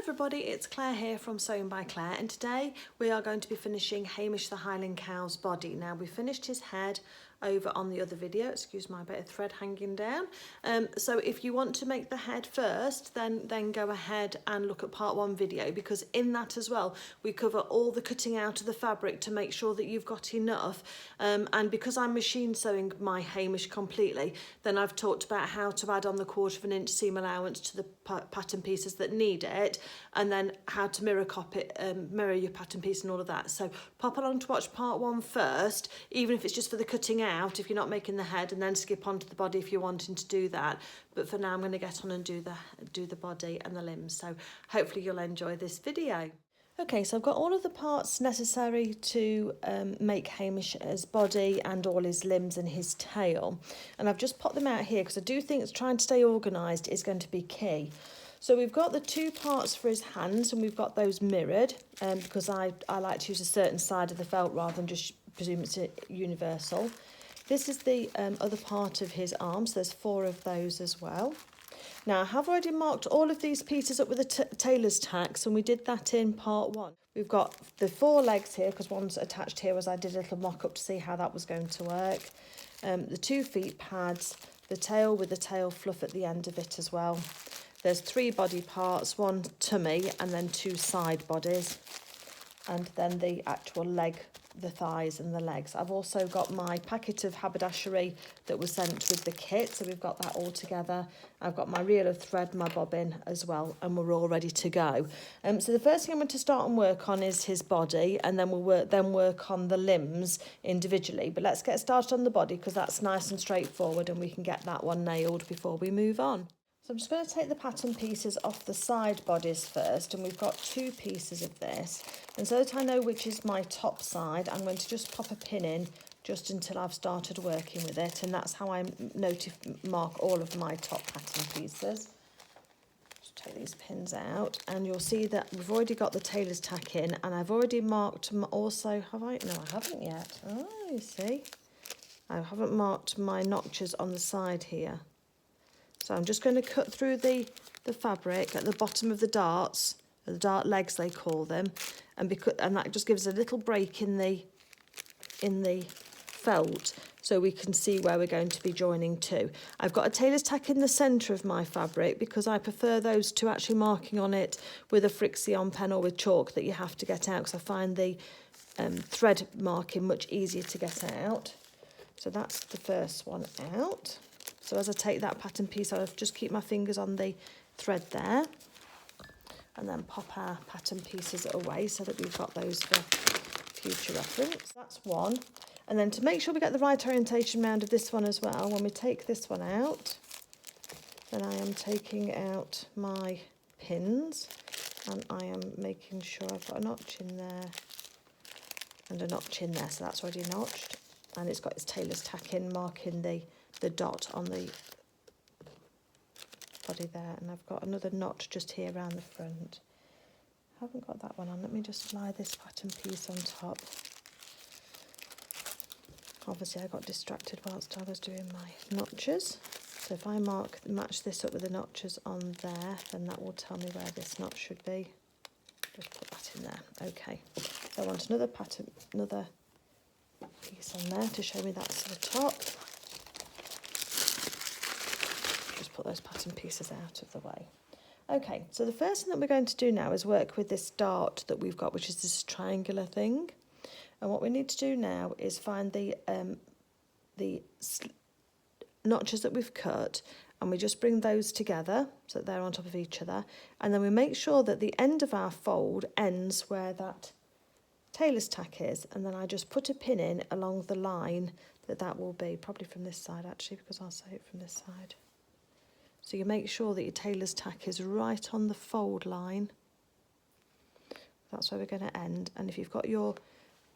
everybody, it's Claire here from Sewing by Claire, and today we are going to be finishing Hamish the Highland cow's body. Now we finished his head over on the other video, excuse my bit of thread hanging down. So if you want to make the head first, then go ahead and look at part 1 video, because in that as well we cover all the cutting out of the fabric to make sure that you've got enough. And because I'm machine sewing my Hamish completely, then I've talked about how to add on the 1/4 inch seam allowance to the pattern pieces that need it, and then how to mirror your pattern piece and all of that. So pop along to watch part 1 first, even if it's just for the cutting out if you're not making the head, and then skip on to the body if you're wanting to do that. But for now I'm going to get on and do the body and the limbs, so hopefully you'll enjoy this video. Okay, so I've got all of the parts necessary to make Hamish's body and all his limbs and his tail, and I've just popped them out here because I do think trying to stay organised is going to be key. So we've got the 2 parts for his hands, and we've got those mirrored because I like to use a certain side of the felt rather than just presume it's universal. This is the other part of his arms. There's 4 of those as well. Now I have already marked all of these pieces up with a tailor's tacks, and we did that in part 1. We've got the 4 legs here because one's attached here as I did a little mock-up to see how that was going to work. The 2 feet pads, the tail with the tail fluff at the end of it as well. There's 3 body parts, 1 tummy and then 2 side bodies, and then the actual leg, the thighs and the legs. I've also got my packet of haberdashery that was sent with the kit, so we've got that all together. I've got my reel of thread, my bobbin as well, and we're all ready to go. So the first thing I'm going to start and work on is his body, and then we'll work on the limbs individually. But let's get started on the body because that's nice and straightforward, and we can get that one nailed before we move on. So I'm just going to take the pattern pieces off the side bodies first, and we've got 2 pieces of this. And so that I know which is my top side, I'm going to just pop a pin in just until I've started working with it, and that's how I mark all of my top pattern pieces. Just take these pins out, and you'll see that we've already got the tailor's tack in, and I've already marked also, have I? No, I haven't yet. Oh, you see, I haven't marked my notches on the side here. So I'm just going to cut through the fabric at the bottom of the darts, the dart legs they call them, and that just gives a little break in the felt so we can see where we're going to be joining to. I've got a tailor's tack in the centre of my fabric because I prefer those to actually marking on it with a Frixion pen or with chalk that you have to get out, because I find the thread marking much easier to get out. So that's the first one out. So as I take that pattern piece, I'll just keep my fingers on the thread there, and then pop our pattern pieces away so that we've got those for future reference. That's one. And then to make sure we get the right orientation round of this one as well, when we take this one out, then I am taking out my pins, and I am making sure I've got a notch in there and a notch in there, so that's already notched, and it's got its tailor's tack in, marking the dot on the body there, and I've got another notch just here around the front. I haven't got that one on. Let me just lie this pattern piece on top. Obviously I got distracted whilst I was doing my notches, so if I match this up with the notches on there, then that will tell me where this notch should be. Just put that in there. Okay, so I want another piece on there to show me that's the top. Put those pattern pieces out of the way. Okay, so the first thing that we're going to do now is work with this dart that we've got, which is this triangular thing. And what we need to do now is find the notches that we've cut, and we just bring those together so that they're on top of each other, and then we make sure that the end of our fold ends where that tailor's tack is, and then I just put a pin in along the line that will be, probably from this side actually, because I'll sew it from this side. So you make sure that your tailor's tack is right on the fold line. That's where we're going to end. And if you've got your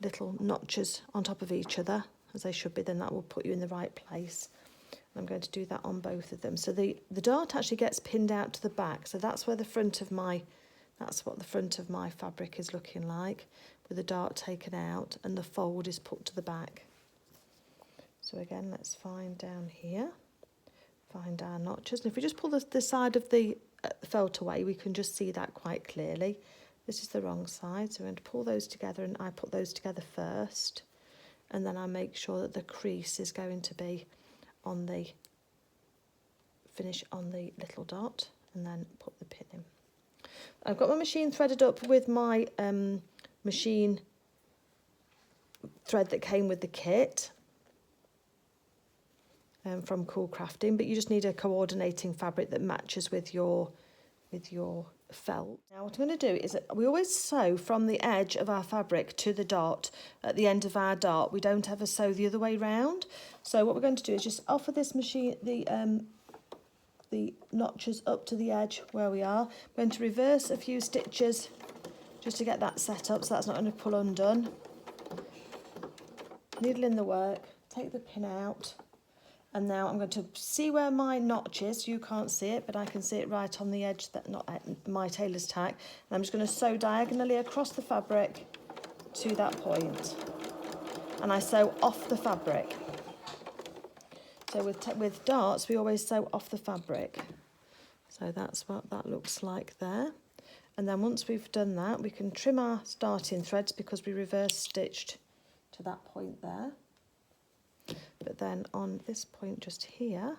little notches on top of each other, as they should be, then that will put you in the right place. And I'm going to do that on both of them. So the dart actually gets pinned out to the back. So that's where that's what the front of my fabric is looking like, with the dart taken out and the fold is put to the back. So again, let's find down here. Find our notches, and if we just pull the side of the felt away, we can just see that quite clearly. This is the wrong side, so we're going to pull those together, and I put those together first, and then I make sure that the crease is going to be on the finish on the little dot, and then put the pin in. I've got my machine threaded up with my machine thread that came with the kit from Cool Crafting, but you just need a coordinating fabric that matches with your felt. Now what I'm going to do is we always sew from the edge of our fabric to the dot at the end of our dart. We don't ever sew the other way round. So what we're going to do is just offer this machine the notches up to the edge where we are. We're going to reverse a few stitches just to get that set up so that's not going to pull undone. Needle in the work, take the pin out, and now I'm going to see where my notch is. You can't see it, but I can see it right on the edge, that not my tailor's tack. And I'm just going to sew diagonally across the fabric to that point, and I sew off the fabric. So with darts, we always sew off the fabric. So that's what that looks like there. And then once we've done that, we can trim our starting threads because we reverse stitched to that point there. But then on this point just here,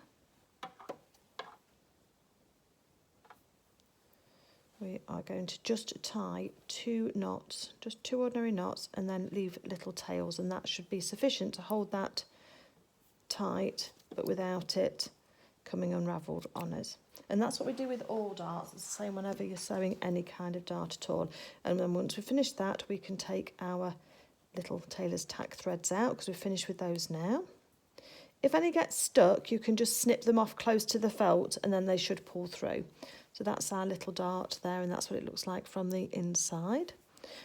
we are going to just tie 2 knots, just 2 ordinary knots, and then leave little tails, and that should be sufficient to hold that tight but without it coming unravelled on us. And that's what we do with all darts. It's the same whenever you're sewing any kind of dart at all. And then once we've finished that, we can take our little tailor's tack threads out because we've finished with those now. If any get stuck, you can just snip them off close to the felt and then they should pull through. So that's our little dart there, and that's what it looks like from the inside.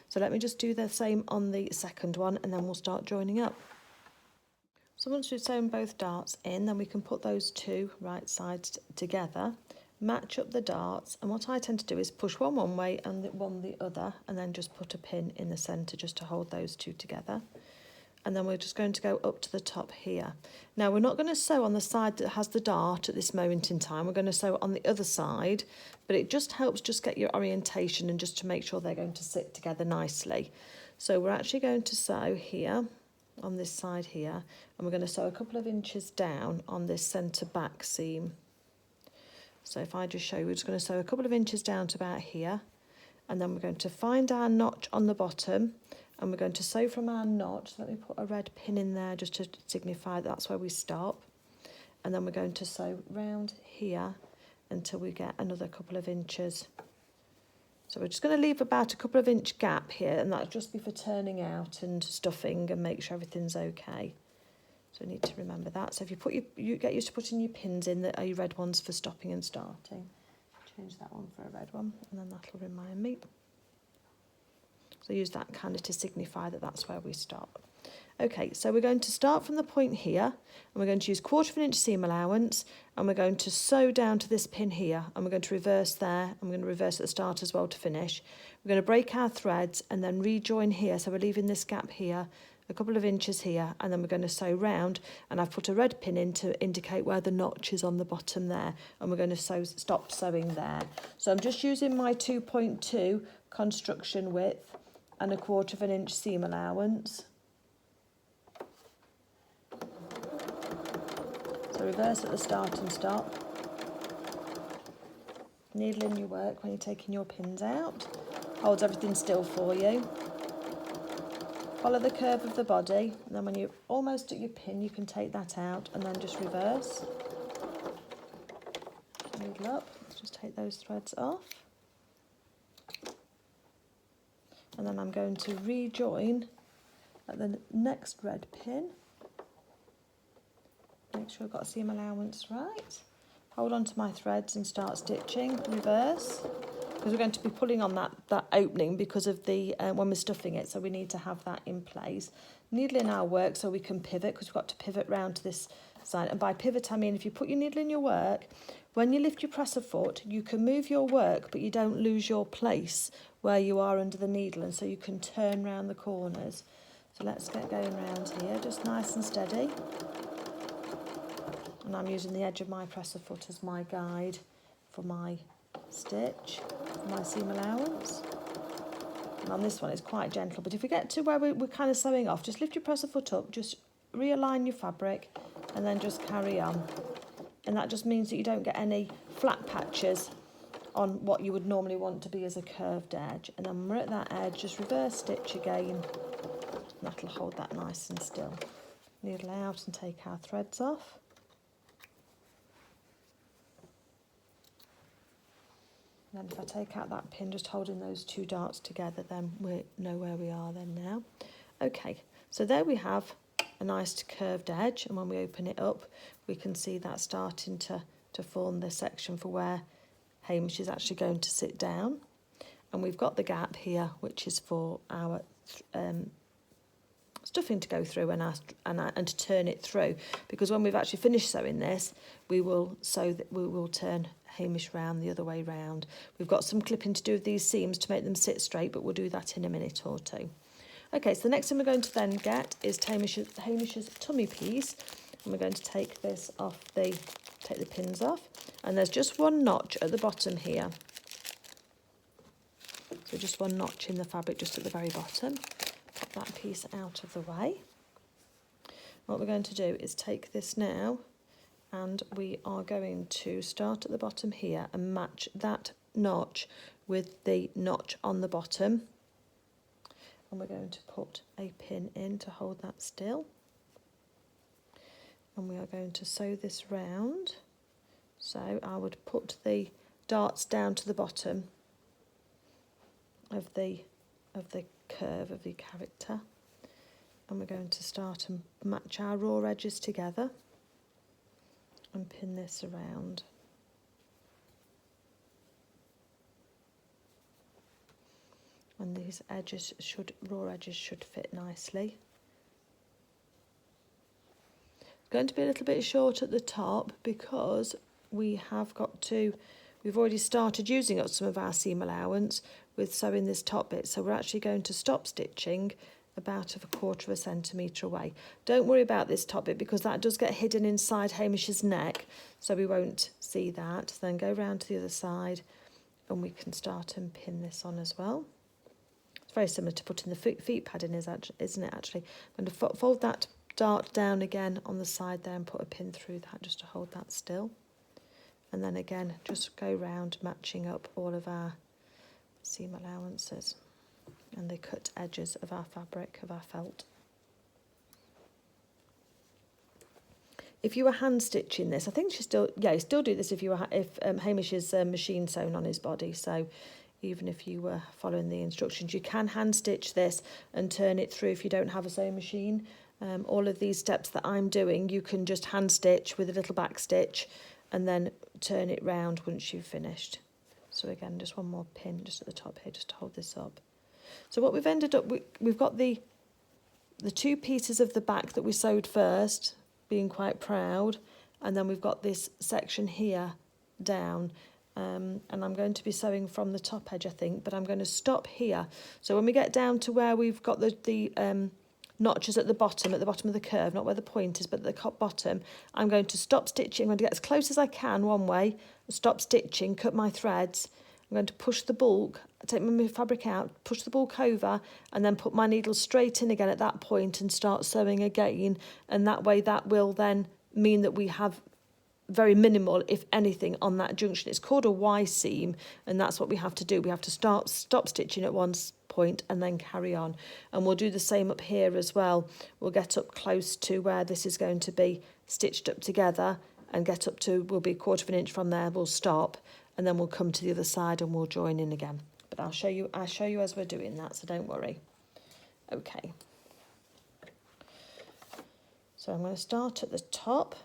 So let me just do the same on the second one and then we'll start joining up. So once we've sewn both darts in, then we can put those 2 right sides together, match up the darts, and what I tend to do is push one way and one the other, and then just put a pin in the centre just to hold those 2 together. And then we're just going to go up to the top here. Now we're not going to sew on the side that has the dart at this moment in time. We're going to sew on the other side, but it just helps just get your orientation and just to make sure they're going to sit together nicely. So we're actually going to sew here on this side here, and we're going to sew a couple of inches down on this centre back seam. So if I just show you, we're just going to sew a couple of inches down to about here, and then we're going to find our notch on the bottom, and we're going to sew from our notch. Let me put a red pin in there just to signify that's where we stop, and then we're going to sew round here until we get another couple of inches. So we're just going to leave about a couple of inch gap here, and that'll just be for turning out and stuffing and make sure everything's okay. So we need to remember that. So if you get used to putting your pins in that are your red ones for stopping and starting. Change that one for a red one, and then that'll remind me. So use that kind of to signify that that's where we stop. Okay, so we're going to start from the point here, and we're going to use 1/4 inch seam allowance, and we're going to sew down to this pin here, and we're going to reverse there, and we're going to reverse at the start as well to finish. We're going to break our threads and then rejoin here, so we're leaving this gap here, a couple of inches here, and then we're going to sew round, and I've put a red pin in to indicate where the notch is on the bottom there, and we're going to stop sewing there. So I'm just using my 2.2 construction width and a 1/4 inch seam allowance. So reverse at the start and stop. Needle in your work when you're taking your pins out. Holds everything still for you. Follow the curve of the body, and then when you're almost at your pin, you can take that out and then just reverse. Needle up. Let's just take those threads off. And then I'm going to rejoin at the next red pin. Make sure I've got a seam allowance right. Hold on to my threads and start stitching. Reverse, because we're going to be pulling on that opening because of the when we're stuffing it, so we need to have that in place. Needle in our work so we can pivot, because we've got to pivot round to this side. And by pivot I mean if you put your needle in your work, when you lift your presser foot, you can move your work, but you don't lose your place where you are under the needle, and so you can turn round the corners. So let's get going round here, just nice and steady. And I'm using the edge of my presser foot as my guide for my stitch for my seam allowance. And on this one it's quite gentle, but if we get to where we're kind of sewing off, just lift your presser foot up, just realign your fabric and then just carry on. And that just means that you don't get any flat patches on what you would normally want to be as a curved edge. And then when we're at that edge, just reverse stitch again. That'll hold that nice and still. Needle out and take our threads off. And then if I take out that pin, just holding those two darts together, then we know where we are then now. Okay, so there we have a nice curved edge, and when we open it up, we can see that starting to form the section for where Hamish is actually going to sit down. And we've got the gap here, which is for our stuffing to go through and to turn it through, because when we've actually finished sewing this, we will turn Hamish round the other way round. We've got some clipping to do with these seams to make them sit straight, but we'll do that in a minute or two. Okay, so the next thing we're going to then get is Hamish's tummy piece, and we're going to take this off take the pins off, and there's just one notch at the bottom here. So just one notch in the fabric just at the very bottom. Pop that piece out of the way. What we're going to do is take this now, and we are going to start at the bottom here and match that notch with the notch on the bottom. And we're going to put a pin in to hold that still. And we are going to sew this round. So I would put the darts down to the bottom of the curve of the character, and we're going to start and match our raw edges together and pin this around. And these raw edges should fit nicely. It's going to be a little bit short at the top because we've already started using up some of our seam allowance with sewing this top bit, so we're actually going to stop stitching about 1/4 centimetre away. Don't worry about this top bit because that does get hidden inside Hamish's neck, so we won't see that. Then go round to the other side and we can start and pin this on as well. It's very similar to putting the feet pad in, isn't it actually? I'm going to fold that dart down again on the side there and put a pin through that just to hold that still. And then again, just go round matching up all of our seam allowances and the cut edges of our fabric, of our felt. If you were hand stitching this, I think you still do this if Hamish is machine sewn on his body. So even if you were following the instructions, you can hand stitch this and turn it through if you don't have a sewing machine. All of these steps that I'm doing, you can just hand stitch with a little back stitch and then turn it round once you've finished. So again, just one more pin just at the top here just to hold this up. So what we've ended up, we've got the two pieces of the back that we sewed first, being quite proud, and then we've got this section here down, and I'm going to be sewing from the top edge, I think, but I'm going to stop here. So when we get down to where we've got the notches at the bottom of the curve, not where the point is, but at the bottom, I'm going to stop stitching. I'm going to get as close as I can one way, stop stitching, cut my threads. I'm going to push the bulk, take my fabric out, push the bulk over, and then put my needle straight in again at that point and start sewing again. And that way, that will then mean that we have very minimal, if anything, on that junction. It's called a Y seam, and that's what we have to do. We have to stop stitching at one point and then carry on. And we'll do the same up here as well. We'll get up close to where this is going to be stitched up together and get up to, we'll be 1/4 inch from there, we'll stop, and then we'll come to the other side and we'll join in again. But I'll show you as we're doing that, so don't worry. Okay. So I'm going to start at the top,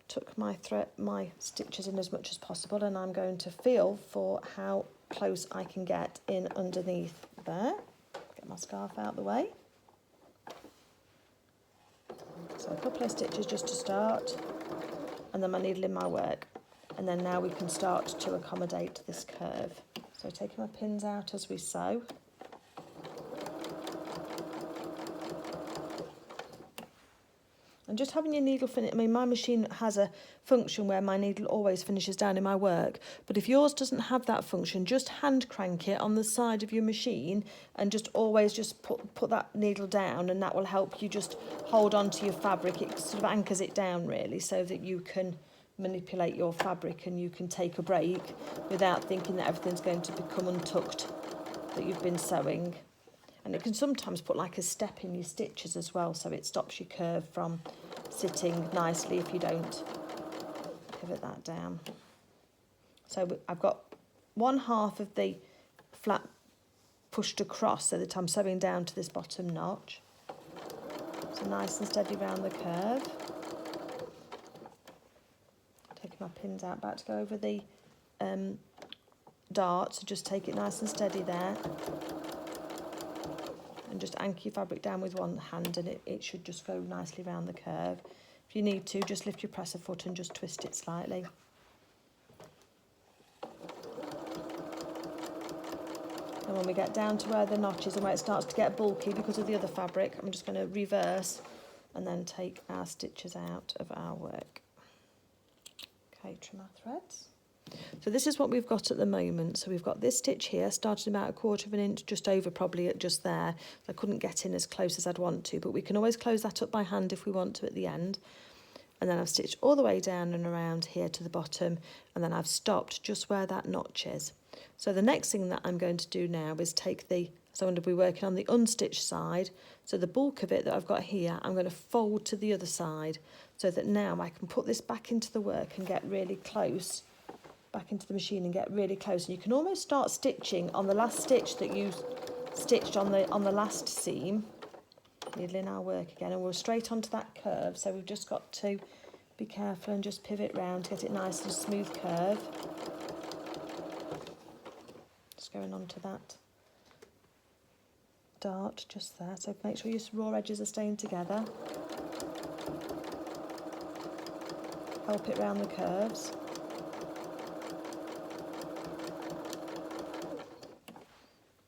tuck my stitches in as much as possible, and I'm going to feel for how close I can get in underneath there. Get my scarf out the way. So a couple of stitches just to start, and then my needle in my work. And then now we can start to accommodate this curve. So taking my pins out as we sew. And just having your needle finish, I mean, my machine has a function where my needle always finishes down in my work. But if yours doesn't have that function, just hand crank it on the side of your machine and just always just put that needle down, and that will help you just hold on to your fabric. It sort of anchors it down really, so that you can manipulate your fabric and you can take a break without thinking that everything's going to become untucked that you've been sewing. And it can sometimes put like a step in your stitches as well, so it stops your curve from sitting nicely if you don't pivot that down. So I've got one half of the flap pushed across so that I'm sewing down to this bottom notch. So nice and steady around the curve. Taking my pins out, about to go over the dart, so just take it nice and steady there. And just anchor your fabric down with one hand, and it should just go nicely around the curve. If you need to, just lift your presser foot and just twist it slightly. And when we get down to where the notch is and where it starts to get bulky because of the other fabric, I'm just going to reverse and then take our stitches out of our work. Okay, trim our threads. So this is what we've got at the moment. So we've got this stitch here, starting about 1/4 of an inch, just over probably at just there. I couldn't get in as close as I'd want to, but we can always close that up by hand if we want to at the end. And then I've stitched all the way down and around here to the bottom, and then I've stopped just where that notch is. So the next thing that I'm going to do now is take so I'm going to be working on the unstitched side. So the bulk of it that I've got here, I'm going to fold to the other side, so that now I can put this back into the work and get really close, back into the machine and get really close. And you can almost start stitching on the last stitch that you stitched on the last seam. Needling our work again, and we're straight onto that curve, so we've just got to be careful and just pivot round to get it nice and smooth curve. Just going onto that dart just there, so make sure your raw edges are staying together. Help it round the curves.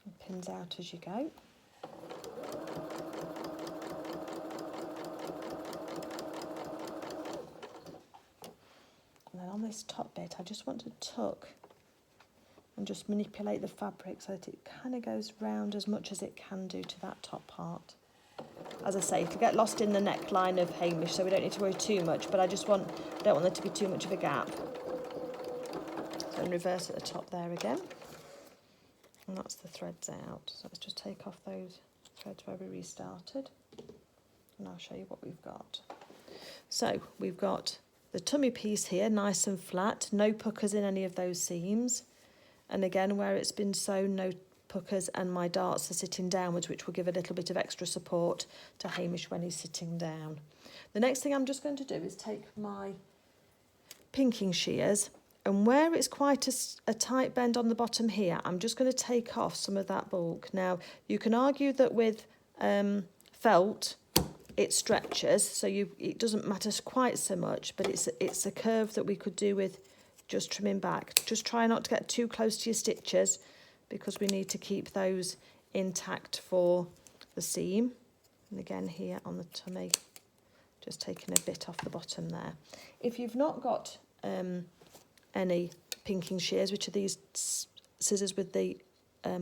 And pins out as you go. And then on this top bit, I just want to tuck and just manipulate the fabric so that it kind of goes round as much as it can do to that top part. As I say, to get lost in the neckline of Hamish, so we don't need to worry too much, but I don't want there to be too much of a gap. So in reverse at the top there again. And that's the threads out. So let's just take off those threads where we restarted. And I'll show you what we've got. So we've got the tummy piece here, nice and flat, no puckers in any of those seams. And again, where it's been sewn, no puckers, and my darts are sitting downwards, which will give a little bit of extra support to Hamish when he's sitting down. The next thing I'm just going to do is take my pinking shears, and where it's quite a tight bend on the bottom here, I'm just going to take off some of that bulk. Now, you can argue that with felt, it stretches, so it doesn't matter quite so much, but it's a curve that we could do with just trimming back. Just try not to get too close to your stitches, because we need to keep those intact for the seam. And again here on the tummy, just taking a bit off the bottom there. If you've not got any pinking shears, which are these scissors with the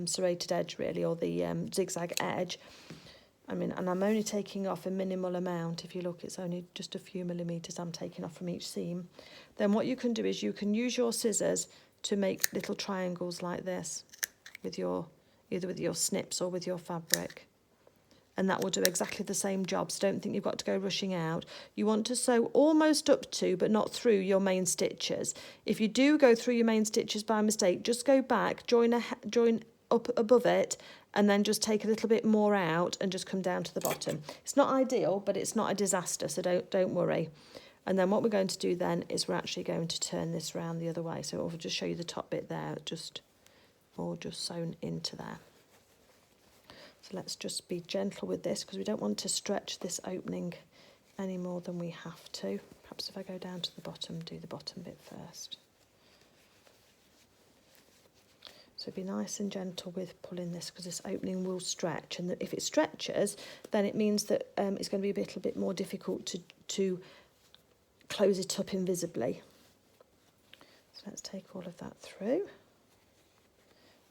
serrated edge really, or the zigzag edge, and I'm only taking off a minimal amount. If you look, it's only just a few millimetres I'm taking off from each seam. Then what you can do is you can use your scissors to make little triangles like this with either with your snips or with your fabric. And that will do exactly the same job, so don't think you've got to go rushing out. You want to sew almost up to, but not through, your main stitches. If you do go through your main stitches by mistake, just go back, join up above it, and then just take a little bit more out and just come down to the bottom. It's not ideal, but it's not a disaster, so don't worry. And then what we're going to do then is we're actually going to turn this round the other way. So I'll just show you the top bit there, all just sewn into there. So let's just be gentle with this, because we don't want to stretch this opening any more than we have to. Perhaps if I go down to the bottom, do the bottom bit first. So be nice and gentle with pulling this, because this opening will stretch, and if it stretches, then it means that it's going to be a little bit more difficult to close it up invisibly. So let's take all of that through.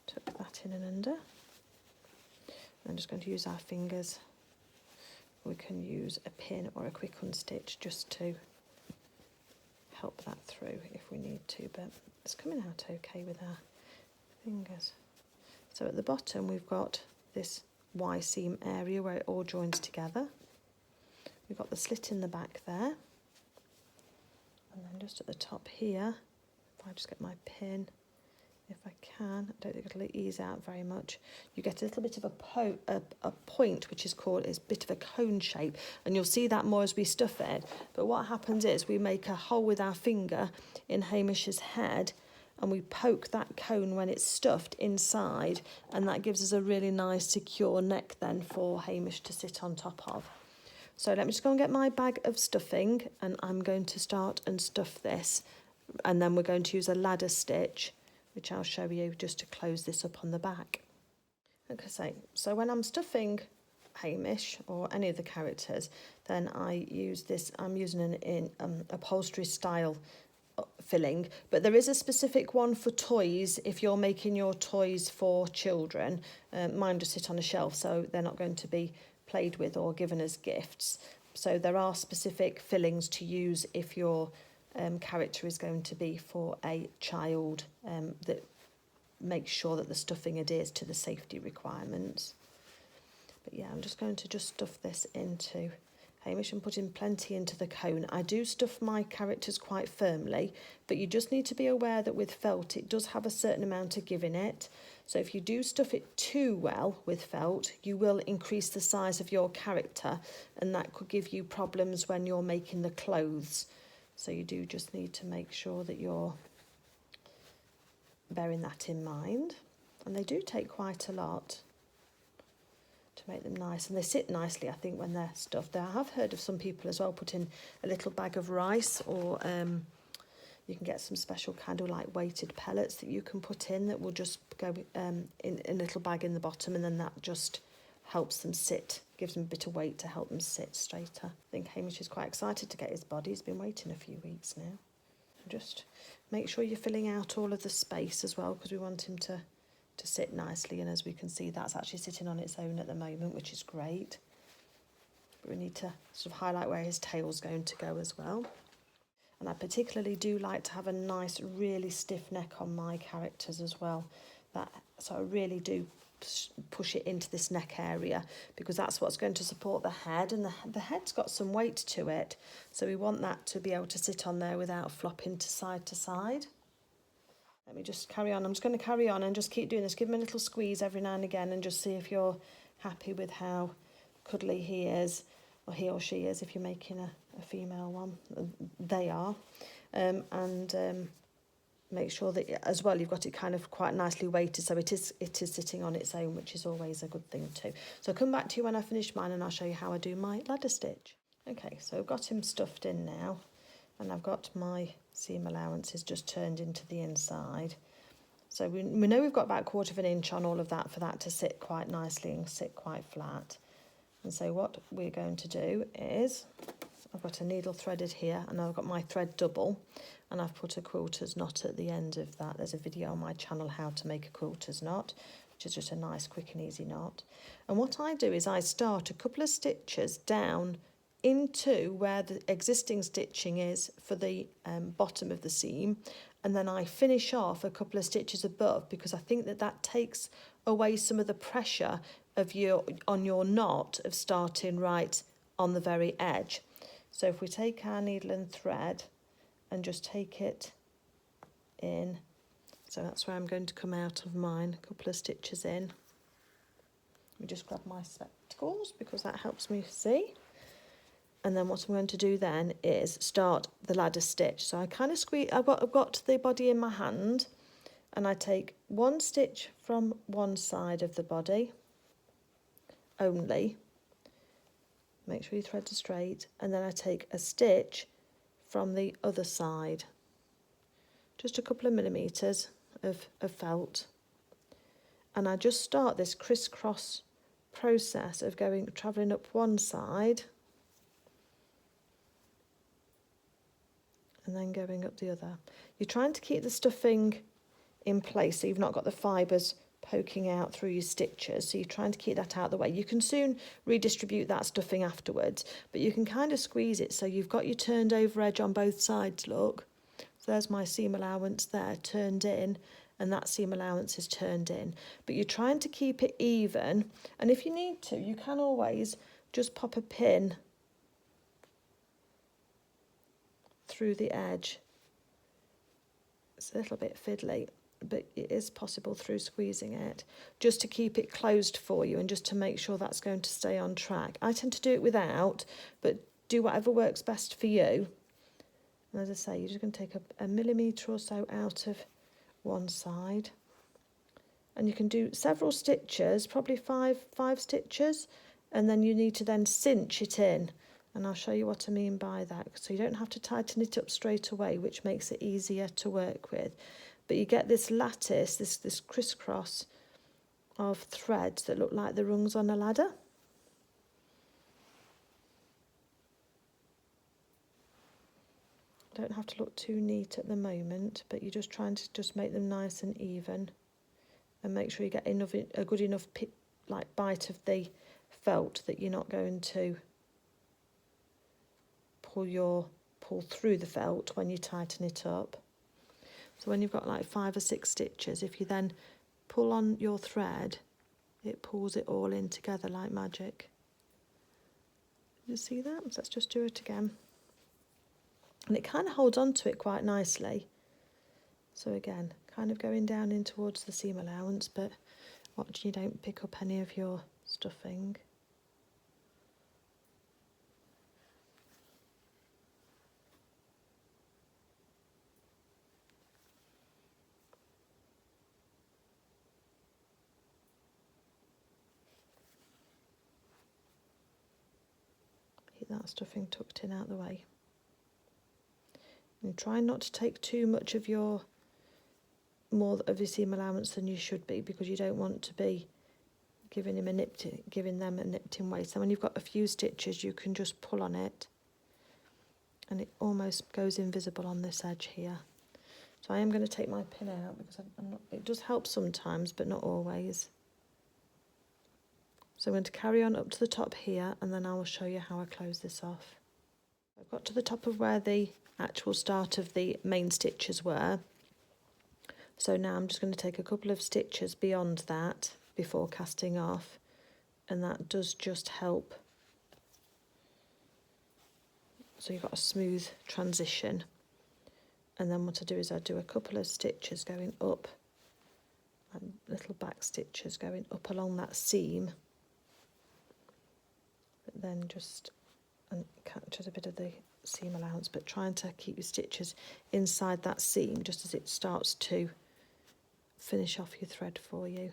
Tuck that in and under. I'm just going to use our fingers. We can use a pin or a quick unstitch just to help that through if we need to, but it's coming out okay with our fingers. So at the bottom we've got this Y seam area where it all joins together. We've got the slit in the back there, and then just at the top here, if I just get my pin, if I can, I don't think it'll ease out very much. You get a little bit of a point, which is called, it's a bit of a cone shape, and you'll see that more as we stuff it. But what happens is we make a hole with our finger in Hamish's head, and we poke that cone when it's stuffed inside, and that gives us a really nice secure neck then for Hamish to sit on top of. So let me just go and get my bag of stuffing, and I'm going to start and stuff this, and then we're going to use a ladder stitch, which I'll show you just to close this up on the back. Okay, so when I'm stuffing Hamish or any of the characters, then I use this, I'm using an upholstery style filling, but there is a specific one for toys if you're making your toys for children. Mine just sit on a shelf, so they're not going to be played with or given as gifts. So there are specific fillings to use if your character is going to be for a child, that makes sure that the stuffing adheres to the safety requirements. But yeah, I'm just going to stuff this into Hamish and put in plenty into the cone. I do stuff my characters quite firmly, but you just need to be aware that with felt it does have a certain amount of give in it. So if you do stuff it too well with felt, you will increase the size of your character, and that could give you problems when you're making the clothes. So you do just need to make sure that you're bearing that in mind. And they do take quite a lot to make them nice, and they sit nicely, I think, when they're stuffed. I have heard of some people as well putting a little bag of rice, or you can get some special kind of like weighted pellets that you can put in that will just go in a little bag in the bottom, and then that just helps them sit, gives them a bit of weight to help them sit straighter. I think Hamish is quite excited to get his body. He's been waiting a few weeks now. Just make sure you're filling out all of the space as well, because we want him to sit nicely, and as we can see, that's actually sitting on its own at the moment, which is great. But we need to sort of highlight where his tail's going to go as well. And I particularly do like to have a nice, really stiff neck on my characters as well. So I really do push it into this neck area, because that's what's going to support the head, and the head's got some weight to it, so we want that to be able to sit on there without flopping to side. Let me just carry on. I'm just going to carry on and just keep doing this. Give him a little squeeze every now and again, and just see if you're happy with how cuddly he is, or he or she is if you're making a female one. They are. Make sure that as well you've got it kind of quite nicely weighted, so it is sitting on its own, which is always a good thing too. So I'll come back to you when I finish mine, and I'll show you how I do my ladder stitch. Okay, so I've got him stuffed in now, and I've got my seam allowances just turned into the inside. So we know we've got about 1/4 inch on all of that for that to sit quite nicely and sit quite flat. And so what we're going to do is, I've got a needle threaded here, and I've got my thread double, and I've put a quilter's knot at the end of that. There's a video on my channel how to make a quilter's knot, which is just a nice quick and easy knot. And what I do is I start a couple of stitches down into where the existing stitching is for the bottom of the seam, and then I finish off a couple of stitches above, because I think that takes away some of the pressure of on your knot of starting right on the very edge. So if we take our needle and thread and just take it in, so that's where I'm going to come out of mine, a couple of stitches in. Let me just grab my spectacles because that helps me see. And then what I'm going to do then is start the ladder stitch. So I kind of squeeze, I've got the body in my hand, and I take one stitch from one side of the body only. Make sure your threads are straight, and then I take a stitch from the other side, just a couple of millimetres of felt, and I just start this crisscross process of travelling up one side and then going up the other. You're trying to keep the stuffing in place so you've not got the fibres poking out through your stitches, so you're trying to keep that out of the way. You can soon redistribute that stuffing afterwards, but you can kind of squeeze it so you've got your turned over edge on both sides, look. So there's my seam allowance there turned in, and that seam allowance is turned in, but you're trying to keep it even, and if you need to, you can always just pop a pin through the edge. It's a little bit fiddly, but it is possible through squeezing it, just to keep it closed for you and just to make sure that's going to stay on track. I tend to do it without, but do whatever works best for you. And as I say, you're just going to take a millimetre or so out of one side, and you can do several stitches, probably five stitches, and then you need to then cinch it in, and I'll show you what I mean by that. So you don't have to tighten it up straight away, which makes it easier to work with, but you get this lattice, this crisscross of threads that look like the rungs on a ladder. Don't have to look too neat at the moment, but you're just trying to just make them nice and even, and make sure you get a good enough bite of the felt that you're not going to pull through the felt when you tighten it up. So when you've got like 5 or 6 stitches, if you then pull on your thread, it pulls it all in together like magic. You see that? So let's just do it again. And it kind of holds on to it quite nicely. So again, kind of going down in towards the seam allowance, but watch you don't pick up any of your stuffing. Keep that stuffing tucked in out the way. And try not to take too much of your more of your seam allowance than you should be, because you don't want to be giving them a nipped in waist. So when you've got a few stitches, you can just pull on it, and it almost goes invisible on this edge here. So I am going to take my pin out because it does help sometimes, but not always. So I'm going to carry on up to the top here, and then I will show you how I close this off. I've got to the top of where the actual start of the main stitches were. So now I'm just going to take a couple of stitches beyond that before casting off, and that does just help. So you've got a smooth transition. And then what I do is I do a couple of stitches going up, and little back stitches going up along that seam, but then just capture a bit of the seam allowance, but trying to keep your stitches inside that seam just as it starts to finish off your thread for you,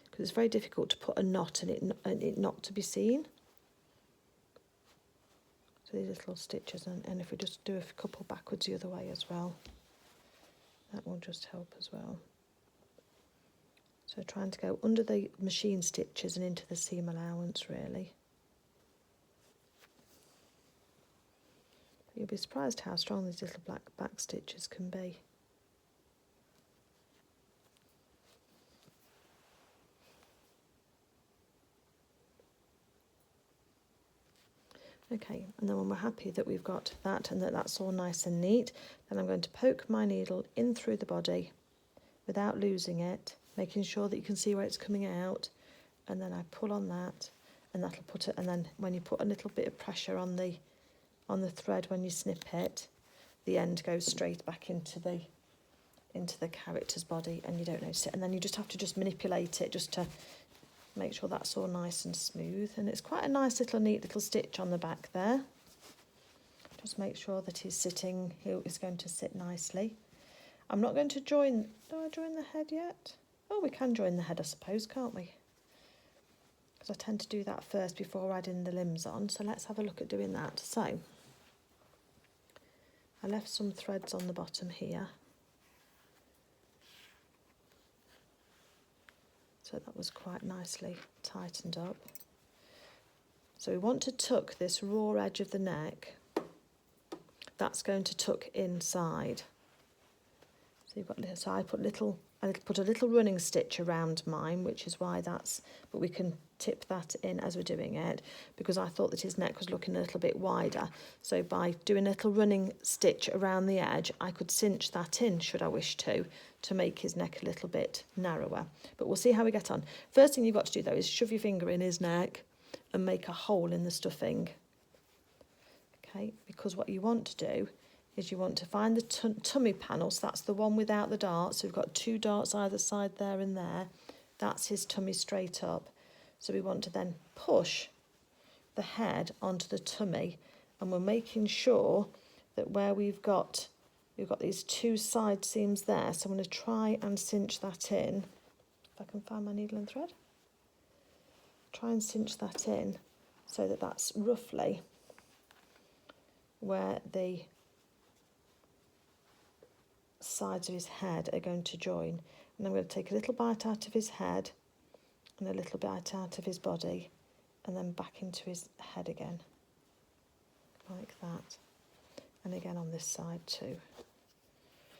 because it's very difficult to put a knot and it not to be seen. So these little stitches, and if we just do a couple backwards the other way as well, that will just help as well. So trying to go under the machine stitches and into the seam allowance really. You'll be surprised how strong these little black back stitches can be. Okay, and then when we're happy that we've got that and that's all nice and neat, then I'm going to poke my needle in through the body without losing it, making sure that you can see where it's coming out, and then I pull on that, and that'll put it, and then when you put a little bit of pressure on the thread when you snip it, the end goes straight back into the character's body, and you don't notice it, and then you just have to just manipulate it just to make sure that's all nice and smooth. And it's quite a nice little neat little stitch on the back there. Just make sure that he's going to sit nicely. I'm not going to join, do I join the head yet? Oh, we can join the head, I suppose, can't we? Because I tend to do that first before adding the limbs on, so let's have a look at doing that. So I left some threads on the bottom here. So that was quite nicely tightened up. So we want to tuck this raw edge of the neck. that's going to tuck inside. So you've got this. So I put a little running stitch around mine, which is why that's. But we can tip that in as we're doing it, because I thought that his neck was looking a little bit wider. So by doing a little running stitch around the edge, I could cinch that in, should I wish to make his neck a little bit narrower. But we'll see how we get on. First thing you've got to do though is shove your finger in his neck and make a hole in the stuffing. Okay, because what you want to do is you want to find the tummy panel, so that's the one without the darts. So we've got 2 darts either side there and there. That's his tummy straight up. So we want to then push the head onto the tummy, and we're making sure that where we've got these 2 side seams there. So I'm going to try and cinch that in. If I can find my needle and thread. Try and cinch that in so that that's roughly where the sides of his head are going to join. And I'm going to take a little bite out of his head and a little bite out of his body, and then back into his head again, like that. And again on this side too.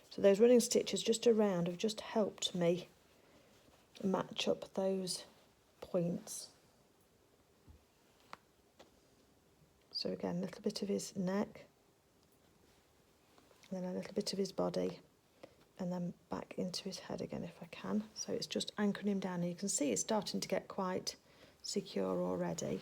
So those running stitches just around have just helped me match up those points. So again, a little bit of his neck, and then a little bit of his body, and then back into his head again if I can. So it's just anchoring him down, and you can see it's starting to get quite secure already.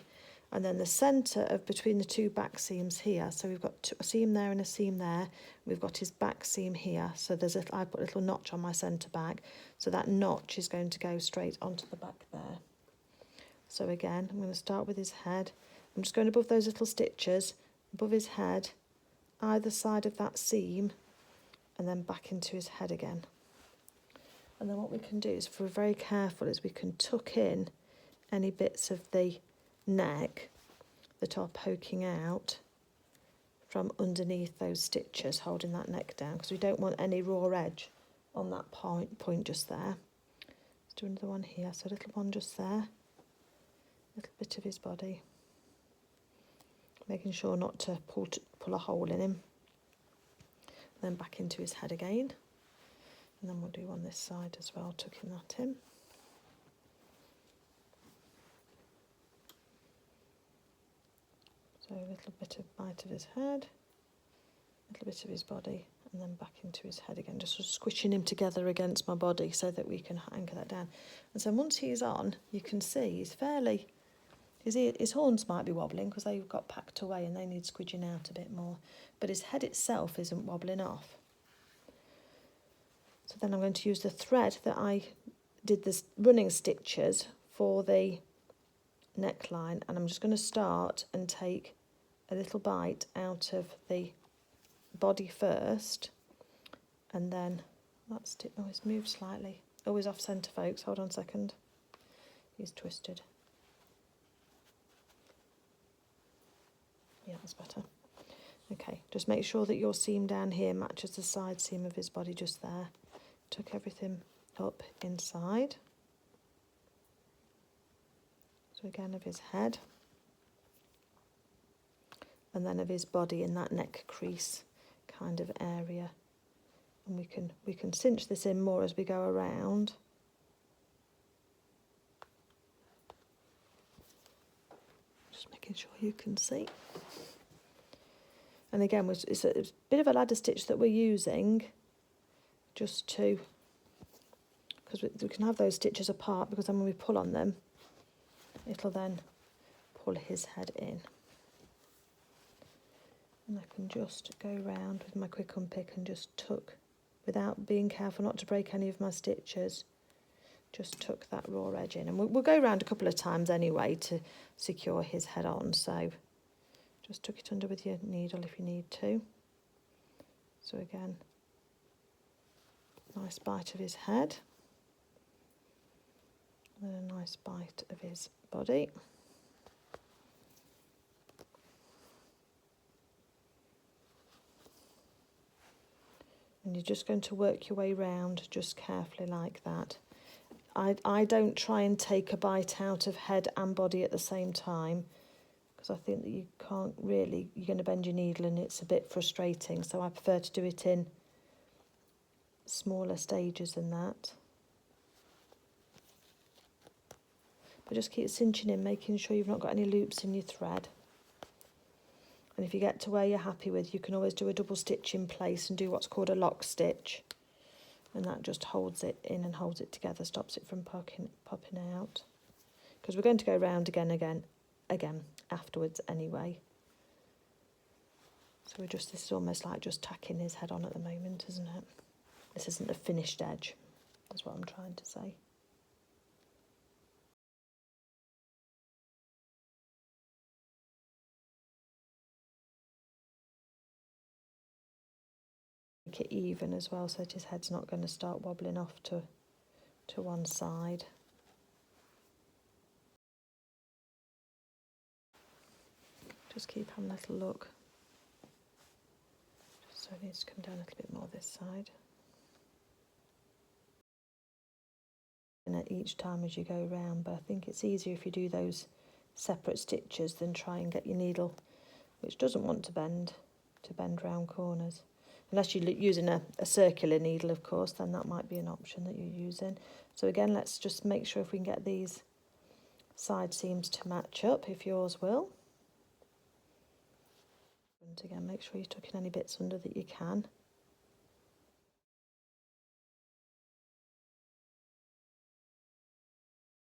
And then the centre of between the 2 back seams here, so we've got a seam there and a seam there. We've got his back seam here, so I put a little notch on my centre back, so that notch is going to go straight onto the back there. So again, I'm going to start with his head. I'm just going above those little stitches, above his head, either side of that seam, and then back into his head again. And then what we can do is, if we're very careful, is we can tuck in any bits of the neck that are poking out from underneath those stitches holding that neck down, because we don't want any raw edge on that point just there. Let's do another one here. So a little one just there, a little bit of his body, making sure not to pull a hole in him. Then back into his head again, and then we'll do on this side as well, tucking that in. So a little bit of bite of his head, a little bit of his body, and then back into his head again, just sort of squishing him together against my body so that we can anchor that down. And so once he's on, you can see he's fairly, his horns might be wobbling because they've got packed away and they need squidging out a bit more, but his head itself isn't wobbling off. So then I'm going to use the thread that I did the running stitches for the neckline, and I'm just going to start and take a little bite out of the body first, and then that's it. Oh, it's moved slightly. Always off centre, folks. Hold on a second. He's twisted. Yeah, that's better. Okay, just make sure that your seam down here matches the side seam of his body just there. Tuck everything up inside. So again of his head, and then of his body in that neck crease kind of area. And we can cinch this in more as we go around. Just making sure you can see. And again, it's a bit of a ladder stitch that we're using, just to, because we can have those stitches apart, because then when we pull on them, it'll then pull his head in. And I can just go round with my quick unpick and just tuck, without being careful not to break any of my stitches, just tuck that raw edge in. And we'll go round a couple of times anyway to secure his head on, so just tuck it under with your needle if you need to. So again, nice bite of his head, and then a nice bite of his body. And you're just going to work your way round just carefully like that. I don't try and take a bite out of head and body at the same time, because I think that you can't really, you're going to bend your needle and it's a bit frustrating, so I prefer to do it in smaller stages than that. But just keep cinching in, making sure you've not got any loops in your thread. And if you get to where you're happy with, you can always do a double stitch in place and do what's called a lock stitch. And that just holds it in and holds it together, stops it from popping out. Because we're going to go round again afterwards anyway. So this is almost like just tacking his head on at the moment, isn't it? This isn't the finished edge, that's what I'm trying to say. Make it even as well, so that his head's not going to start wobbling off to one side. Just keep having a little look. Just so it needs to come down a little bit more this side. And at each time as you go round, but I think it's easier if you do those separate stitches than try and get your needle, which doesn't want to bend round corners. Unless you're using a circular needle, of course, then that might be an option that you're using. So again, let's just make sure if we can get these side seams to match up, if yours will. And again, make sure you're tucking any bits under that you can.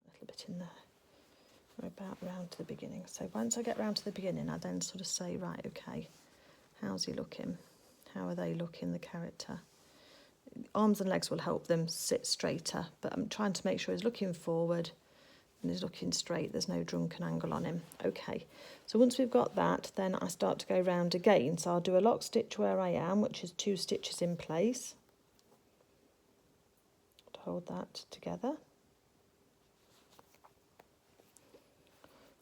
A little bit in there. We're about round to the beginning. So once I get round to the beginning, I then sort of say, right, okay, how's he looking? How are they looking, the character? Arms and legs will help them sit straighter, but I'm trying to make sure he's looking forward and he's looking straight. There's no drunken angle on him. Okay, so once we've got that, then I start to go round again. So I'll do a lock stitch where I am, which is 2 stitches in place to hold that together.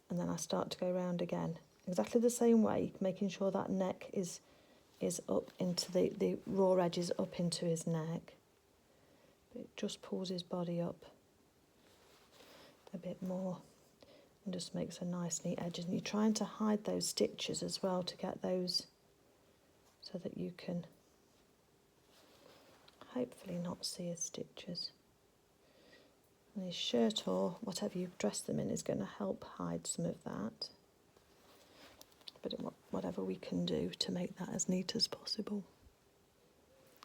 And then I start to go round again, exactly the same way, making sure that neck is up into the raw edges up into his neck. It just pulls his body up a bit more and just makes a nice neat edges. And you're trying to hide those stitches as well to get those so that you can hopefully not see his stitches. And his shirt or whatever you dress them in is going to help hide some of that. But whatever we can do to make that as neat as possible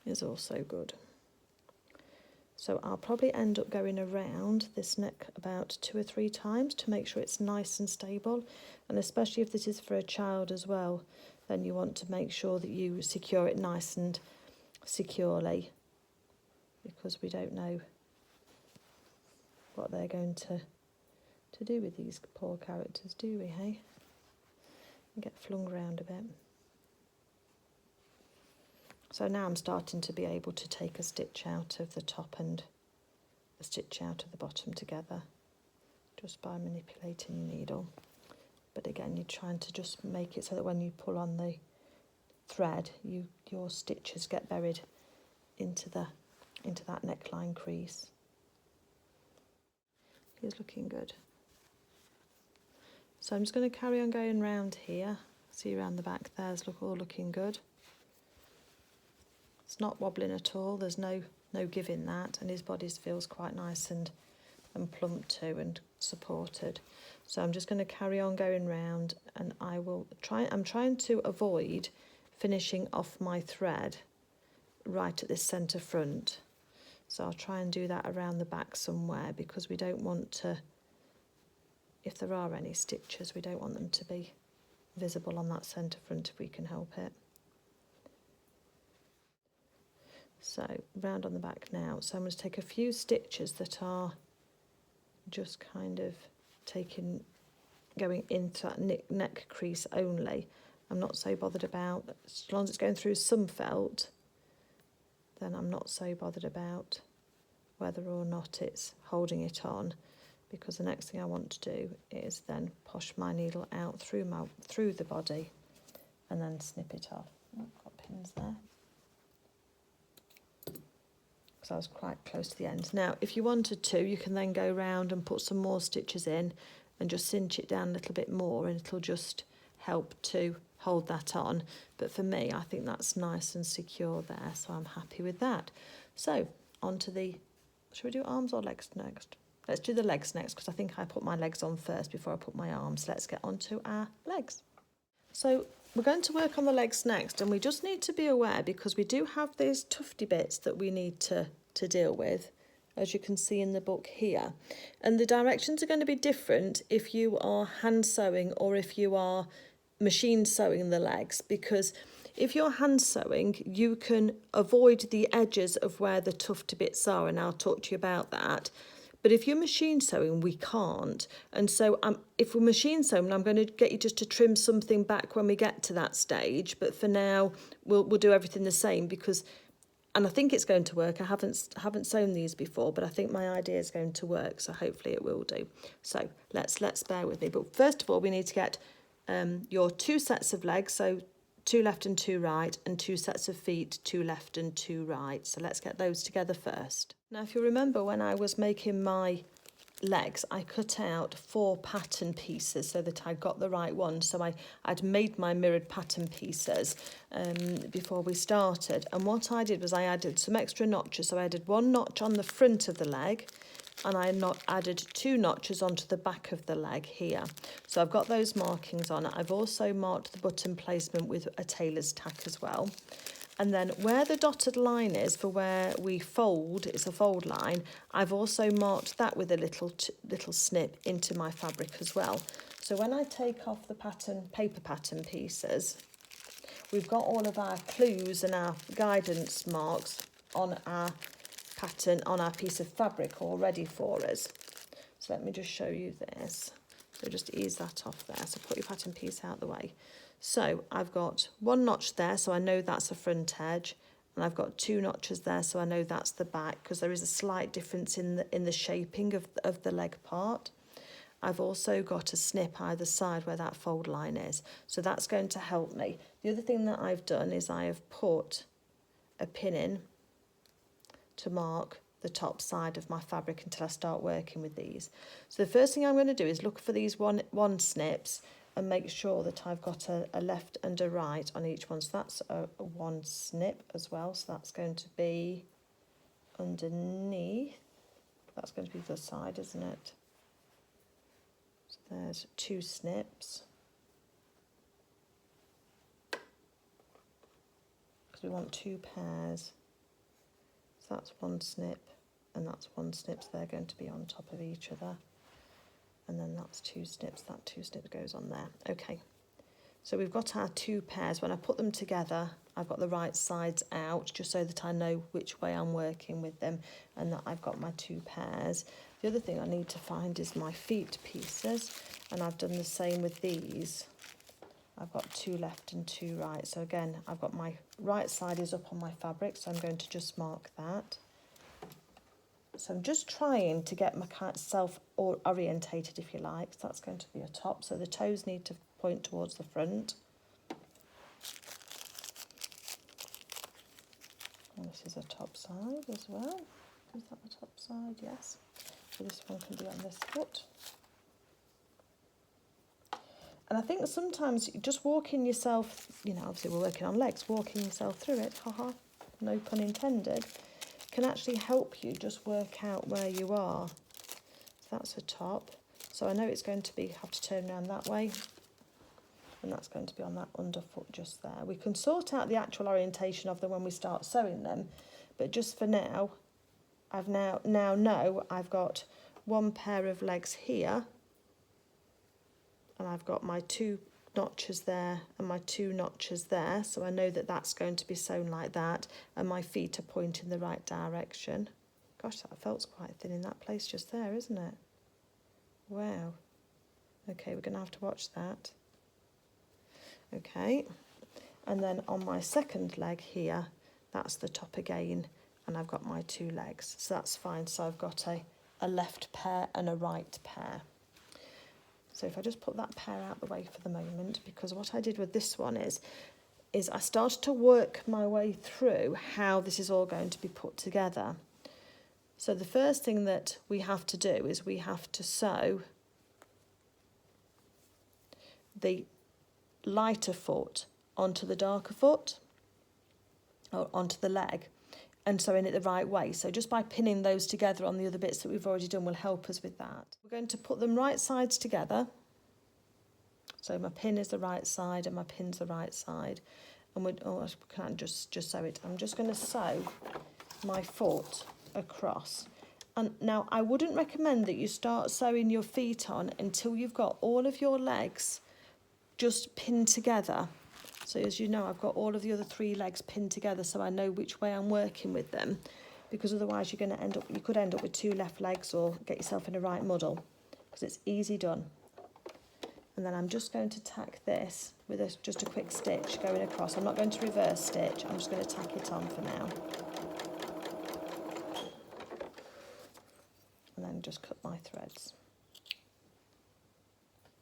is also good. So I'll probably end up going around this neck about 2 or 3 times to make sure it's nice and stable. And especially if this is for a child as well, then you want to make sure that you secure it nice and securely, because we don't know what they're going to do with these poor characters, do we, hey? And get flung around a bit. So now I'm starting to be able to take a stitch out of the top and a stitch out of the bottom together, just by manipulating your needle. But again, you're trying to just make it so that when you pull on the thread, your stitches get buried into that neckline crease. He's looking good. So I'm just going to carry on going round here. See around the back there's all looking good. It's not wobbling at all, there's no give in that, and his body feels quite nice and plump too and supported. So I'm just going to carry on going round, and I'm trying to avoid finishing off my thread right at this centre front. So I'll try and do that around the back somewhere, because we don't want to, if there are any stitches, we don't want them to be visible on that centre front if we can help it. So round on the back now. So I'm going to take a few stitches that are just kind of going into that neck crease only. I'm not so bothered about, as long as it's going through some felt, then I'm not so bothered about whether or not it's holding it on, because the next thing I want to do is then push my needle out through the body and then snip it off. I've got pins there, because I was quite close to the end. Now, if you wanted to, you can then go round and put some more stitches in and just cinch it down a little bit more, and it'll just help to hold that on. But for me, I think that's nice and secure there, so I'm happy with that. So on to the, should we do arms or legs next? Let's do the legs next, because I think I put my legs on first before I put my arms. Let's get on to our legs. So we're going to work on the legs next, and we just need to be aware, because we do have these tufty bits that we need to deal with, as you can see in the book here. And the directions are going to be different if you are hand sewing or if you are machine sewing the legs, because if you're hand sewing, you can avoid the edges of where the tufty bits are, and I'll talk to you about that. But if you're machine sewing, we can't. And so if we're machine sewing, I'm going to get you just to trim something back when we get to that stage. But for now, we'll do everything the same, because, and I think it's going to work. I haven't sewn these before, but I think my idea is going to work. So hopefully it will do. So let's bear with me. But first of all, we need to get your 2 sets of legs. So 2 left and 2 right, and 2 sets of feet, 2 left and 2 right. So let's get those together first. Now, if you remember, when I was making my legs, I cut out 4 pattern pieces so that I got the right one. So I'd made my mirrored pattern pieces before we started. And what I did was I added some extra notches. So I added 1 notch on the front of the leg, and I added 2 notches onto the back of the leg here. So I've got those markings on. I've also marked the button placement with a tailor's tack as well. And then where the dotted line is for where we fold, it's a fold line, I've also marked that with a little snip into my fabric as well. So when I take off the paper pattern pieces, we've got all of our clues and our guidance marks on our pattern, on our piece of fabric already for us. So let me just show you this. So just ease that off there. So put your pattern piece out the way. So I've got 1 notch there, so I know that's a front edge, and I've got 2 notches there, so I know that's the back, because there is a slight difference in the shaping of the leg part. I've also got a snip either side where that fold line is, so that's going to help me. The other thing that I've done is I have put a pin in to mark the top side of my fabric until I start working with these. So the first thing I'm going to do is look for these one snips and make sure that I've got a left and a right on each one. So that's a 1 snip as well. So that's going to be underneath. That's going to be the side, isn't it? So there's 2 snips. Because we want 2 pairs. So that's 1 snip, and that's 1 snip. So they're going to be on top of each other. And then that's 2 snips, that 2 snips goes on there. Okay, so we've got our 2 pairs. When I put them together, I've got the right sides out, just so that I know which way I'm working with them, and that I've got my 2 pairs. The other thing I need to find is my feet pieces, and I've done the same with these. I've got 2 left and 2 right. So again, I've got my right side is up on my fabric, so I'm going to just mark that. So I'm just trying to get myself orientated, if you like. So that's going to be a top. So the toes need to point towards the front. And this is a top side as well. Is that the top side? Yes. So this one can be on this foot. And I think sometimes just walking yourself, you know, obviously we're working on legs, walking yourself through it, haha, no pun intended, can actually help you just work out where you are. So that's a top. So I know it's going to have to turn around that way, and that's going to be on that underfoot just there. We can sort out the actual orientation of them when we start sewing them, but just for now, I've now know I've got 1 pair of legs here, and I've got my 2 notches there and my 2 notches there, so I know that that's going to be sewn like that, and my feet are pointing the right direction. Gosh, that felt's quite thin in that place just there, isn't it? Wow. Okay, we're going to have to watch that. Okay, and then on my second leg here, that's the top again, and I've got my 2 legs, so that's fine. So I've got a left pair and a right pair. So if I just put that pair out the way for the moment, because what I did with this one is I started to work my way through how this is all going to be put together. So the first thing that we have to do is we have to sew the lighter foot onto the darker foot, or onto the leg, and sewing it the right way. So just by pinning those together on the other bits that we've already done will help us with that. We're going to put them right sides together. So my pin is the right side and my pin's the right side. And I can't just sew it. I'm just going to sew my foot across. And now I wouldn't recommend that you start sewing your feet on until you've got all of your legs just pinned together. So as you know, I've got all of the other 3 legs pinned together, so I know which way I'm working with them, because otherwise you could end up with 2 left legs or get yourself in a right muddle, because it's easy done. And then I'm just going to tack this with just a quick stitch going across. I'm not going to reverse stitch, I'm just going to tack it on for now. And then just cut my threads.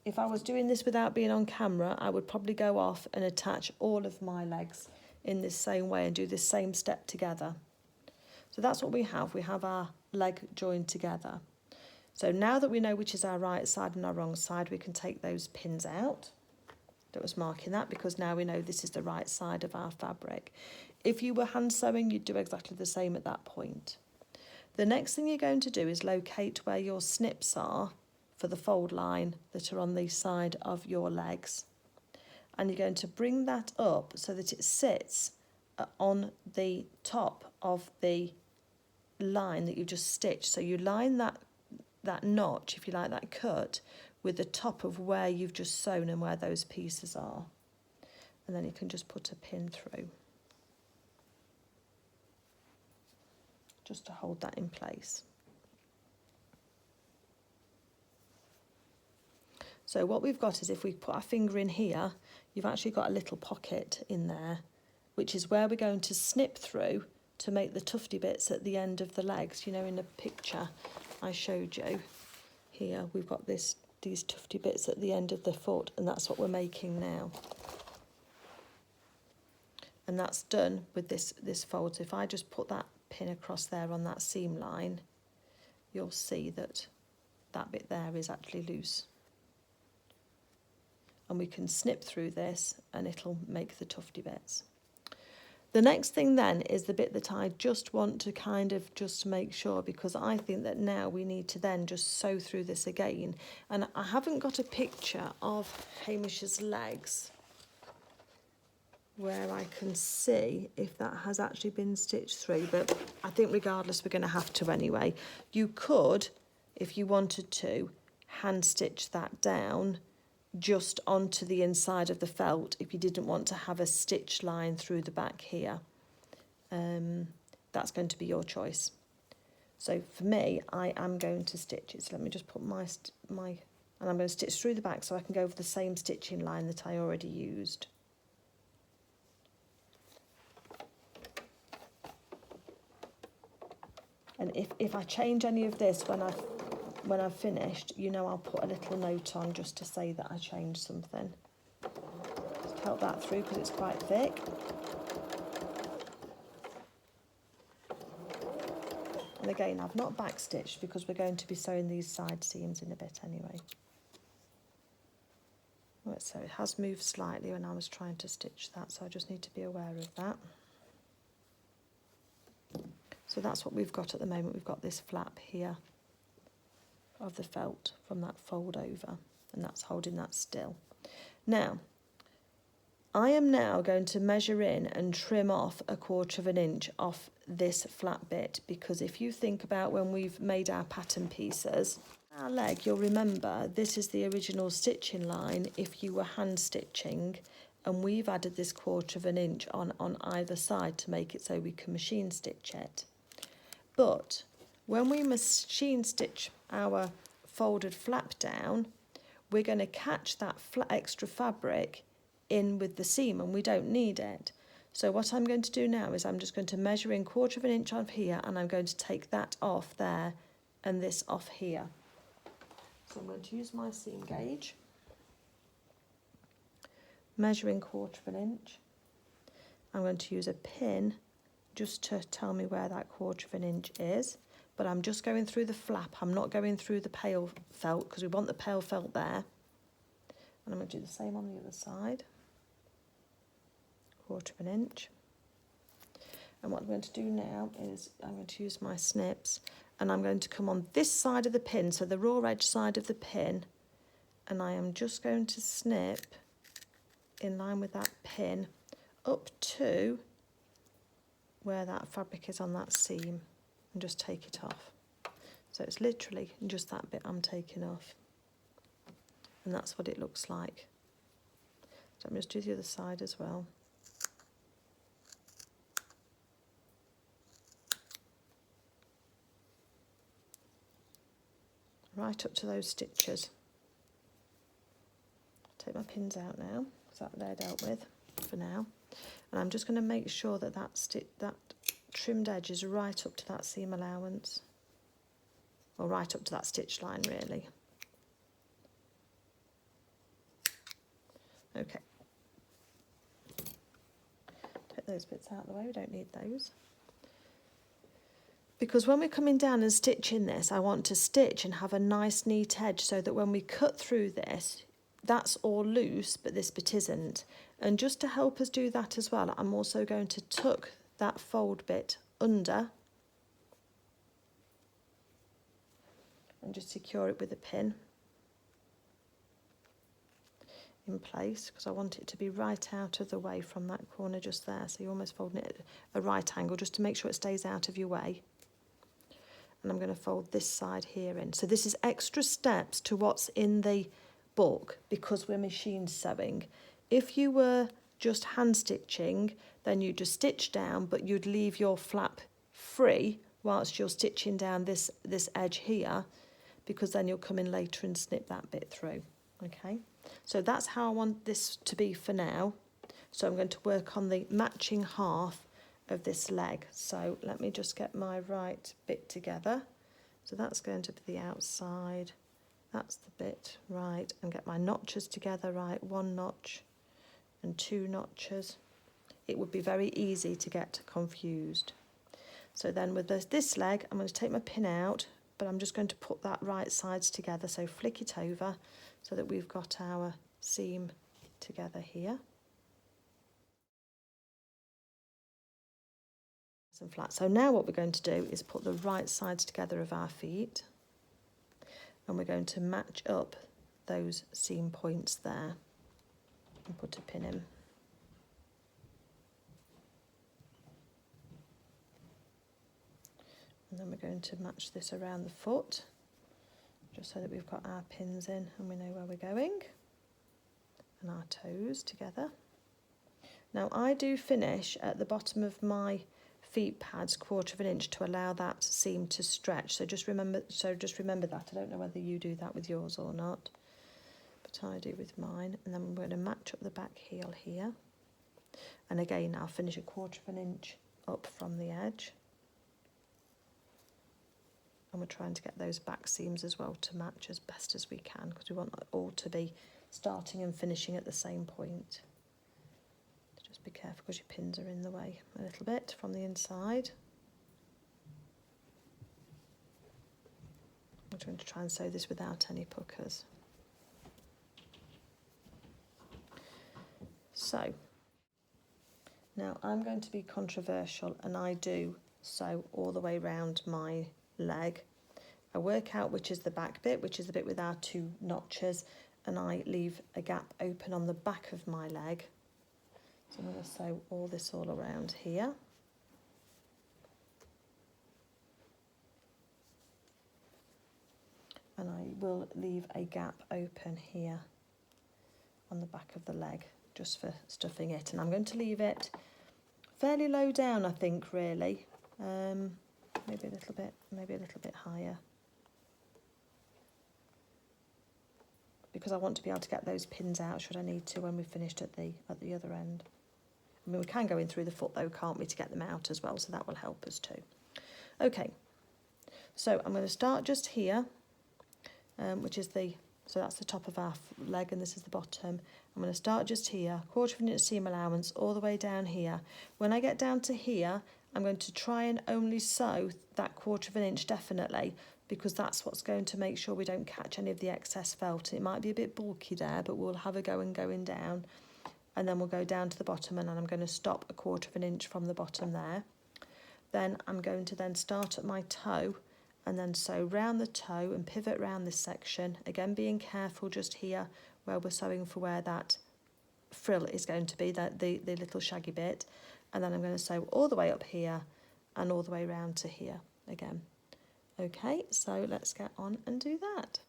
If I was doing this without being on camera, I would probably go off and attach all of my legs in this same way and do this same step together. So that's what we have. We have our leg joined together. So now that we know which is our right side and our wrong side, we can take those pins out. That was marking that, because now we know this is the right side of our fabric. If you were hand sewing, you'd do exactly the same at that point. The next thing you're going to do is locate where your snips are for the fold line that are on the side of your legs. And you're going to bring that up so that it sits on the top of the line that you just stitched. So you line that notch, if you like, that cut, with the top of where you've just sewn and where those pieces are. And then you can just put a pin through, just to hold that in place. So what we've got is, if we put our finger in here, you've actually got a little pocket in there, which is where we're going to snip through to make the tufty bits at the end of the legs. You know, in the picture I showed you here, we've got these tufty bits at the end of the foot, and that's what we're making now. And that's done with this fold. So if I just put that pin across there on that seam line, you'll see that that bit there is actually loose. And we can snip through this and it'll make the tufty bits. The next thing then is the bit that I just want to kind of just make sure, because I think that now we need to then just sew through this again. And I haven't got a picture of Hamish's legs where I can see if that has actually been stitched through, but I think regardless we're going to have to anyway. You could, if you wanted to, hand stitch that down just onto the inside of the felt if you didn't want to have a stitch line through the back here. That's going to be your choice. So for me, I am going to stitch it. So let me just put my and I'm going to stitch through the back so I can go over the same stitching line that I already used. And if I change any of this when I've finished, you know, I'll put a little note on just to say that I changed something. Just help that through because it's quite thick. And again, I've not backstitched because we're going to be sewing these side seams in a bit anyway. Right, so it has moved slightly when I was trying to stitch that, so I just need to be aware of that. So that's what we've got at the moment. We've got this flap here of the felt from that fold over, and that's holding that still. Now, I am now going to measure in and trim off 1/4 inch off this flat bit, because if you think about when we've made our pattern pieces, our leg, you'll remember this is the original stitching line if you were hand stitching, and we've added this 1/4 inch on either side to make it so we can machine stitch it. But when we machine stitch our folded flap down, we're going to catch that extra fabric in with the seam, and we don't need it. So what I'm going to do now is I'm just going to measure in 1/4 inch off here, and I'm going to take that off there and this off here. So I'm going to use my seam gauge, measuring 1/4 inch. I'm going to use a pin just to tell me where that 1/4 inch is, but I'm just going through the flap. I'm not going through the pale felt because we want the pale felt there. And I'm going to do the same on the other side, 1/4 inch. And what I'm going to do now is I'm going to use my snips, and I'm going to come on this side of the pin, so the raw edge side of the pin, and I am just going to snip in line with that pin up to where that fabric is on that seam, and just take it off. So it's literally just that bit I'm taking off, and that's what it looks like. So I'm just do the other side as well. Right up to those stitches. Take my pins out now, because they're dealt with for now. And I'm just going to make sure that that trimmed edge is right up to that seam allowance, or right up to that stitch line really. Okay. Take those bits out of the way, we don't need those. Because when we're coming down and stitching this, I want to stitch and have a nice neat edge so that when we cut through this, that's all loose, but this bit isn't. And just to help us do that as well, I'm also going to tuck that fold bit under and just secure it with a pin in place, because I want it to be right out of the way from that corner just there. So you're almost folding it at a right angle just to make sure it stays out of your way. And I'm going to fold this side here in. So this is extra steps to what's in the book because we're machine sewing. If you were just hand stitching, then you just stitch down, but you'd leave your flap free whilst you're stitching down this edge here, because then you'll come in later and snip that bit through. Okay, so that's how I want this to be for now. So I'm going to work on the matching half of this leg. So let me just get my right bit together. So that's going to be the outside, that's the bit right, and get my notches together right, 1 notch and 2 notches. It would be very easy to get confused. So then with this leg, I'm going to take my pin out, but I'm just going to put that right sides together, so flick it over so that we've got our seam together here. And flat. So now what we're going to do is put the right sides together of our feet, and we're going to match up those seam points there and put a pin in. And then we're going to match this around the foot, just so that we've got our pins in and we know where we're going, and our toes together. Now I do finish at the bottom of my feet pads 1/4 inch to allow that seam to stretch. So just remember that. I don't know whether you do that with yours or not, but I do with mine. And then we're going to match up the back heel here. And again, I'll finish a 1/4 inch up from the edge. And we're trying to get those back seams as well to match as best as we can, because we want it all to be starting and finishing at the same point. Just be careful because your pins are in the way a little bit from the inside. I'm going to try and sew this without any puckers. So now I'm going to be controversial, and I do sew all the way around my leg. I work out which is the back bit, which is the bit with our 2 notches, and I leave a gap open on the back of my leg. So I'm going to sew all this all around here. And I will leave a gap open here on the back of the leg, just for stuffing it. And I'm going to leave it fairly low down, I think, really. Maybe a little bit higher. Because I want to be able to get those pins out should I need to when we've finished at the other end. I mean, we can go in through the foot though, can't we, to get them out as well, so that will help us too. Okay, so I'm going to start just here, which is so that's the top of our leg and this is the bottom. I'm going to start just here, 1/4 inch seam allowance all the way down here. When I get down to here, I'm going to try and only sew that 1/4 of an inch definitely, because that's what's going to make sure we don't catch any of the excess felt. It might be a bit bulky there, but we'll have a go and going down, and then we'll go down to the bottom, and I'm going to stop a 1/4 of an inch from the bottom there. Then I'm going to then start at my toe and then sew round the toe and pivot round this section, again being careful just here where we're sewing for where that frill is going to be, the little shaggy bit, and then I'm going to sew all the way up here and all the way round to here again. Okay, so let's get on and do that.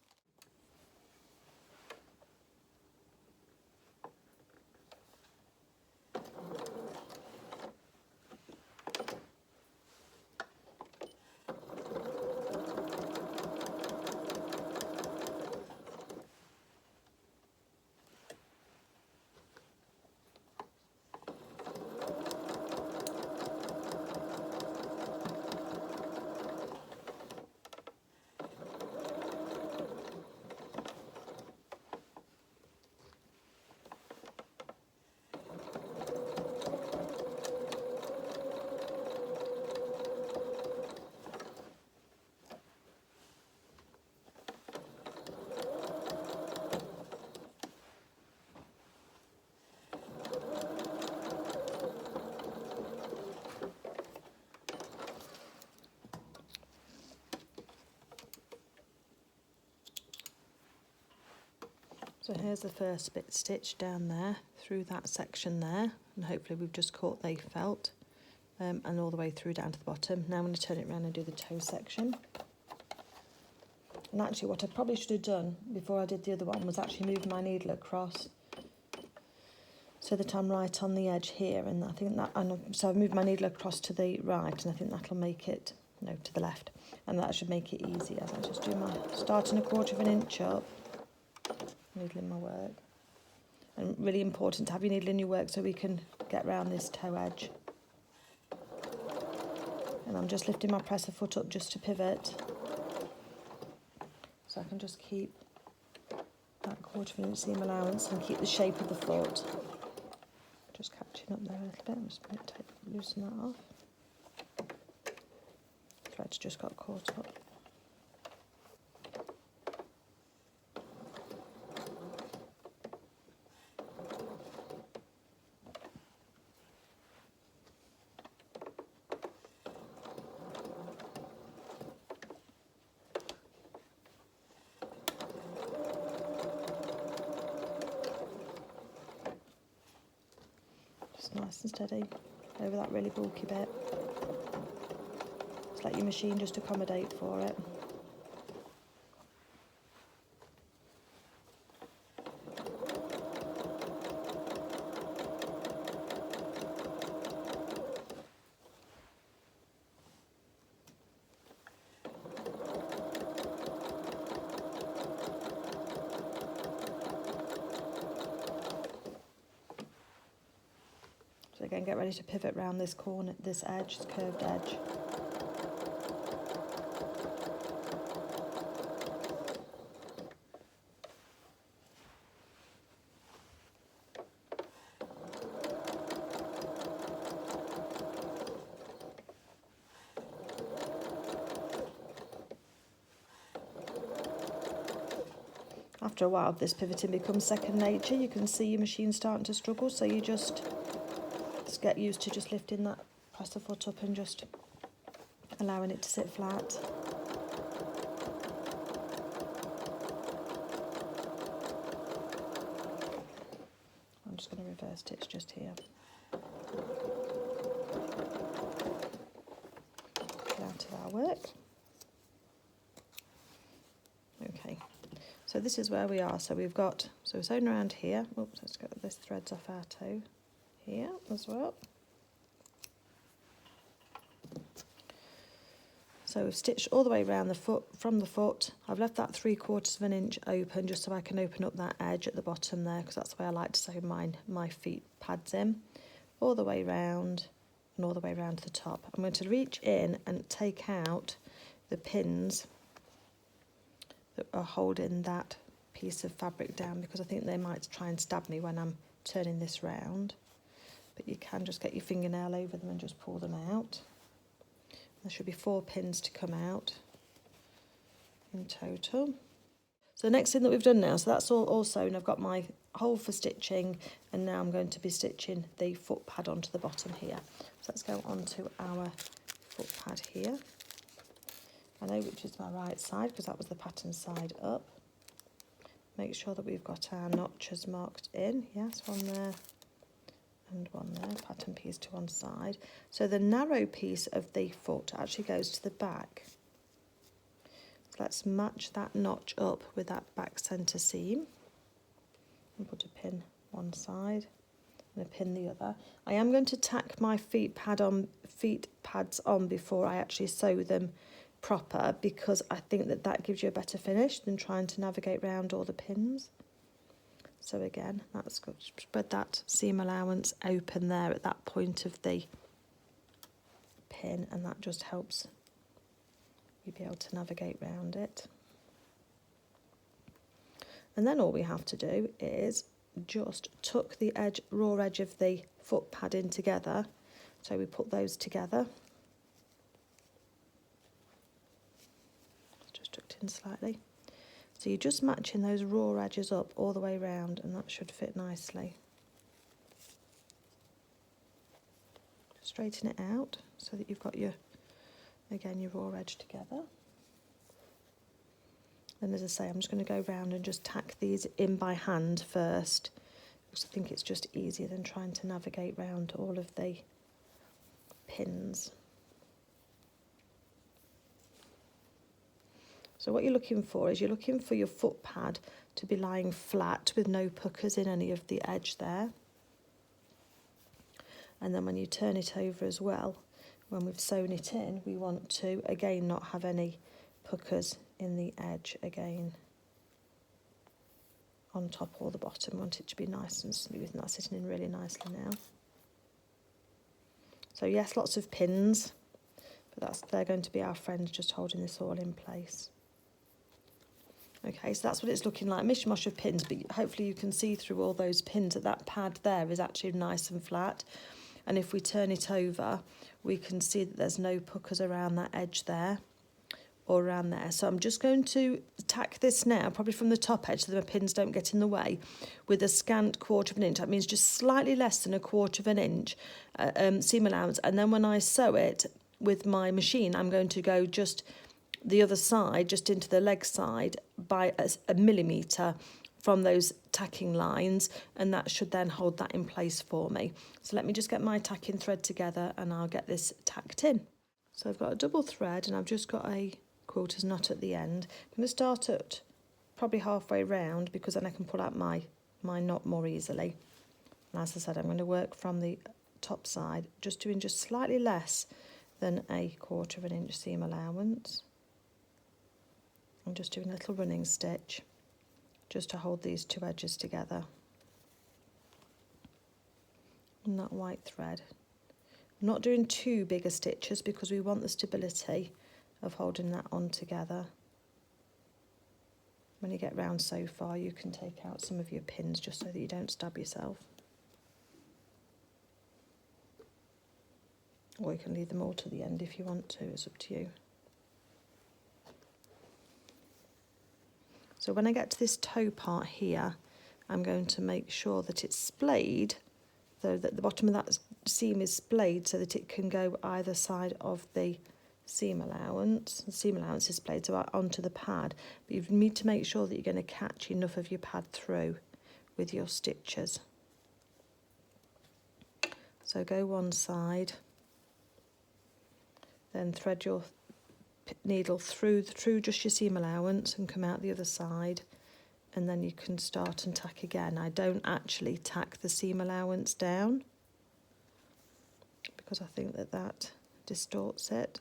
So here's the first bit stitched down there through that section there, and hopefully we've just caught the felt, and all the way through down to the bottom. Now I'm going to turn it around and do the toe section. And actually what I probably should have done before I did the other one was actually move my needle across so that I'm right on the edge here, and I think that, so I've moved my needle across to the right, and I think that'll make it, no, to the left, and that should make it easier. So I just do my, starting a 1/4 of an inch up, needle in my work, and really important to have your needle in your work so we can get round this toe edge. And I'm just lifting my presser foot up just to pivot, so I can just keep that 1/4 of an inch seam allowance and keep the shape of the foot. Just catching up there a little bit. I'm just going to loosen that off. Thread's just got caught up. Nice and steady over that really bulky bit. Just let your machine just accommodate for it. So again, get ready to pivot round this corner, this edge, this curved edge. After a while, this pivoting becomes second nature. You can see your machine starting to struggle, so you just get used to just lifting that presser foot up and just allowing it to sit flat. I'm just going to reverse stitch just here. Get out of our work. Okay, so this is where we are. So we've got, so we're sewing around here. Oops, let's get this threads off our toe here as well. So we've stitched all the way around the foot, from the foot. I've left that 3/4 of an inch open just so I can open up that edge at the bottom there, because that's the way I like to sew my feet pads in. All the way round and all the way round to the top. I'm going to reach in and take out the pins that are holding that piece of fabric down, because I think they might try and stab me when I'm turning this round. But you can just get your fingernail over them and just pull them out. There should be 4 pins to come out in total. So the next thing that we've done now, so that's all sewn. I've got my hole for stitching, and now I'm going to be stitching the foot pad onto the bottom here. So let's go onto our foot pad here. I know which is my right side because that was the pattern side up. Make sure that we've got our notches marked in. Yes, one there and one there. Pattern piece to one side. So the narrow piece of the foot actually goes to the back. So let's match that notch up with that back centre seam. And put a pin one side and a pin the other. I am going to tack my feet pads on before I actually sew them proper, because I think that gives you a better finish than trying to navigate around all the pins. So again, that's good. Spread that seam allowance open there at that point of the pin, and that just helps you be able to navigate around it. And then all we have to do is just tuck the raw edge of the foot pad in together. So we put those together. Just tucked in slightly. So you're just matching those raw edges up all the way around, and that should fit nicely. Straighten it out so that you've got your raw edge together. And as I say, I'm just going to go round and just tack these in by hand first, because I think it's just easier than trying to navigate round all of the pins. So what you're looking for is you're looking for your foot pad to be lying flat with no puckers in any of the edge there. And then when you turn it over as well, when we've sewn it in, we want to again not have any puckers in the edge again on top or the bottom. We want it to be nice and smooth, and that's sitting in really nicely now. So yes, lots of pins, but they're going to be our friends just holding this all in place. Okay, so that's what it's looking like, mishmash of pins, but hopefully you can see through all those pins that pad there is actually nice and flat. And if we turn it over, we can see that there's no puckers around that edge there or around there. So I'm just going to tack this now, probably from the top edge so that my pins don't get in the way, with a scant 1/4 of an inch. That means just slightly less than a 1/4 of an inch seam allowance. And then when I sew it with my machine, I'm going to go just the other side, just into the leg side by a millimetre from those tacking lines, and that should then hold that in place for me. So let me just get my tacking thread together and I'll get this tacked in. So I've got a double thread and I've just got a 1/4 knot at the end. I'm going to start at probably halfway round, because then I can pull out my knot more easily. And as I said, I'm going to work from the top side, just doing just slightly less than a 1/4 of an inch seam allowance. I'm just doing a little running stitch just to hold these two edges together. And that white thread. I'm not doing too big a stitches because we want the stability of holding that on together. When you get round so far, you can take out some of your pins just so that you don't stab yourself. Or you can leave them all to the end if you want to, it's up to you. So when I get to this toe part here, I'm going to make sure that it's splayed, so that the bottom of that seam is splayed so that it can go either side of the seam allowance. The seam allowance is splayed so onto the pad, but you need to make sure that you're going to catch enough of your pad through with your stitches. So go one side, then thread your needle through just your seam allowance and come out the other side, and then you can start and tack again. I don't actually tack the seam allowance down because I think that distorts it.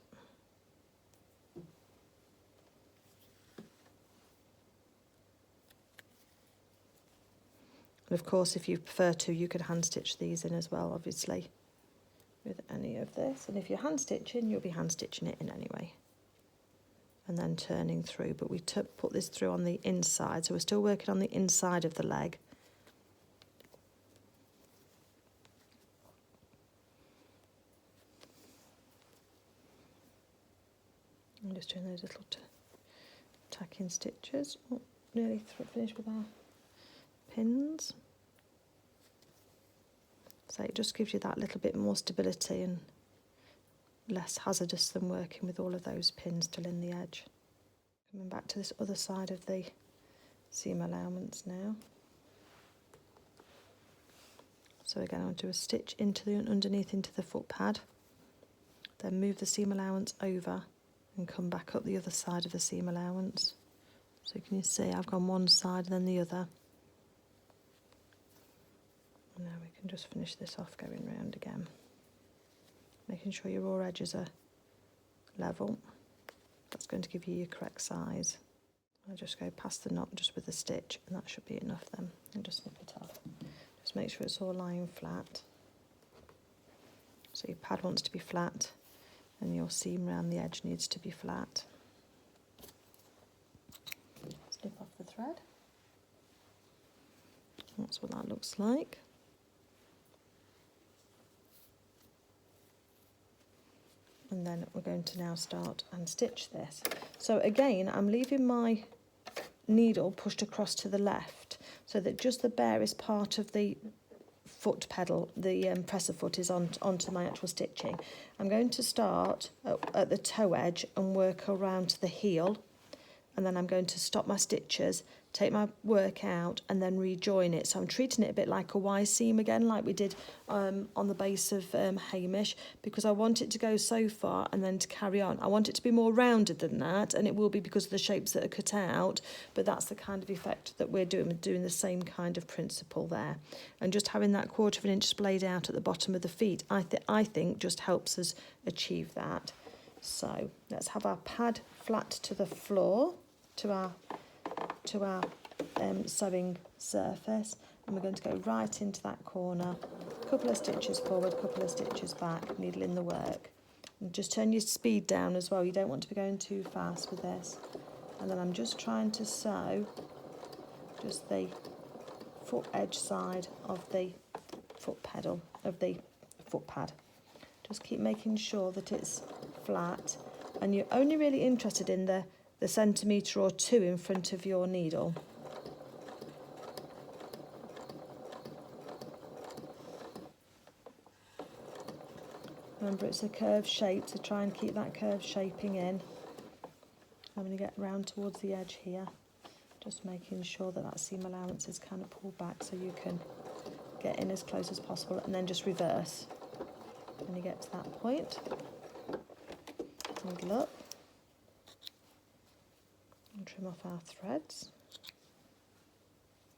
And of course, if you prefer to, you could hand stitch these in as well, obviously, with any of this. And if you're hand stitching, you'll be hand stitching it in anyway. And then turning through, but we put this through on the inside, so we're still working on the inside of the leg. just doing those little tacking stitches. Oh, nearly finished with our pins. So it just gives you that little bit more stability and less hazardous than working with all of those pins still in the edge. Coming back to this other side of the seam allowance now. So again, I'll do a stitch underneath into the foot pad, then move the seam allowance over and come back up the other side of the seam allowance. So can you see I've gone one side and then the other. And now we can just finish this off going round again, making sure your raw edges are level. That's going to give you your correct size. I'll just go past the knot just with a stitch, and that should be enough then, and just snip it off. Just make sure it's all lying flat. So your pad wants to be flat and your seam around the edge needs to be flat. Snip off the thread. That's what that looks like. And then we're going to now start and stitch this. So again, I'm leaving my needle pushed across to the left so that just the barest part of the foot pedal, the presser foot, is onto my actual stitching. I'm going to start at the toe edge and work around to the heel, and then I'm going to stop my stitches, take my work out and then rejoin it. So I'm treating it a bit like a Y seam again, like we did on the base of Hamish, because I want it to go so far and then to carry on. I want it to be more rounded than that, and it will be because of the shapes that are cut out, but that's the kind of effect that we're doing the same kind of principle there. And just having that 1/4 of an inch splayed out at the bottom of the feet, I think just helps us achieve that. So let's have our pad flat to the floor, to our sewing surface, and we're going to go right into that corner, a couple of stitches forward, a couple of stitches back, needle in the work, and just turn your speed down as well. You don't want to be going too fast with this. And then I'm just trying to sew just the foot edge side of the foot pedal, of the foot pad. Just keep making sure that it's flat, and you're only really interested in the centimetre or 2 in front of your needle. Remember, it's a curved shape, so try and keep that curved shaping in. I'm going to get round towards the edge here, just making sure that seam allowance is kind of pulled back so you can get in as close as possible, and then just reverse when you get to that point. Needle up and trim off our threads.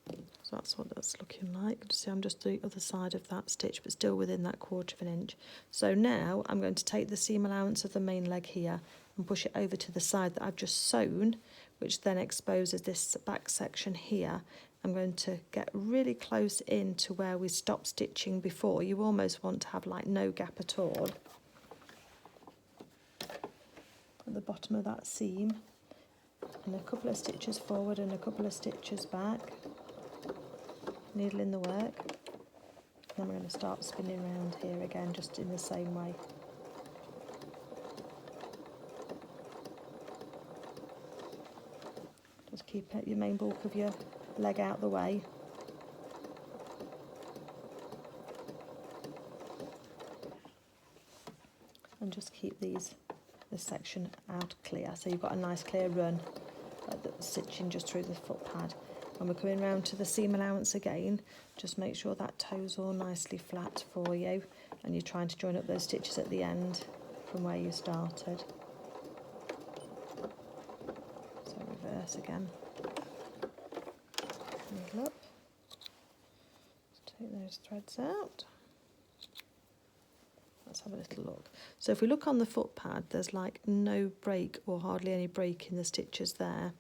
So that's what that's looking like. See, I'm just the other side of that stitch, but still within that 1/4 of an inch. So now I'm going to take the seam allowance of the main leg here and push it over to the side that I've just sewn, which then exposes this back section here. I'm going to get really close in to where we stopped stitching before. You almost want to have like no gap at all at the bottom of that seam, and a couple of stitches forward and a couple of stitches back, needle in the work. Then we're going to start spinning around here again, just in the same way. Just keep your main bulk of your leg out the way. And just keep this section out clear, so you've got a nice clear run stitching just through the foot pad. And we're coming round to the seam allowance again. Just make sure that toe's all nicely flat for you, and you're trying to join up those stitches at the end from where you started. So reverse again. Needle up. Let's take those threads out. Let's have a little look. So if we look on the foot pad, there's like no break or hardly any break in the stitches there,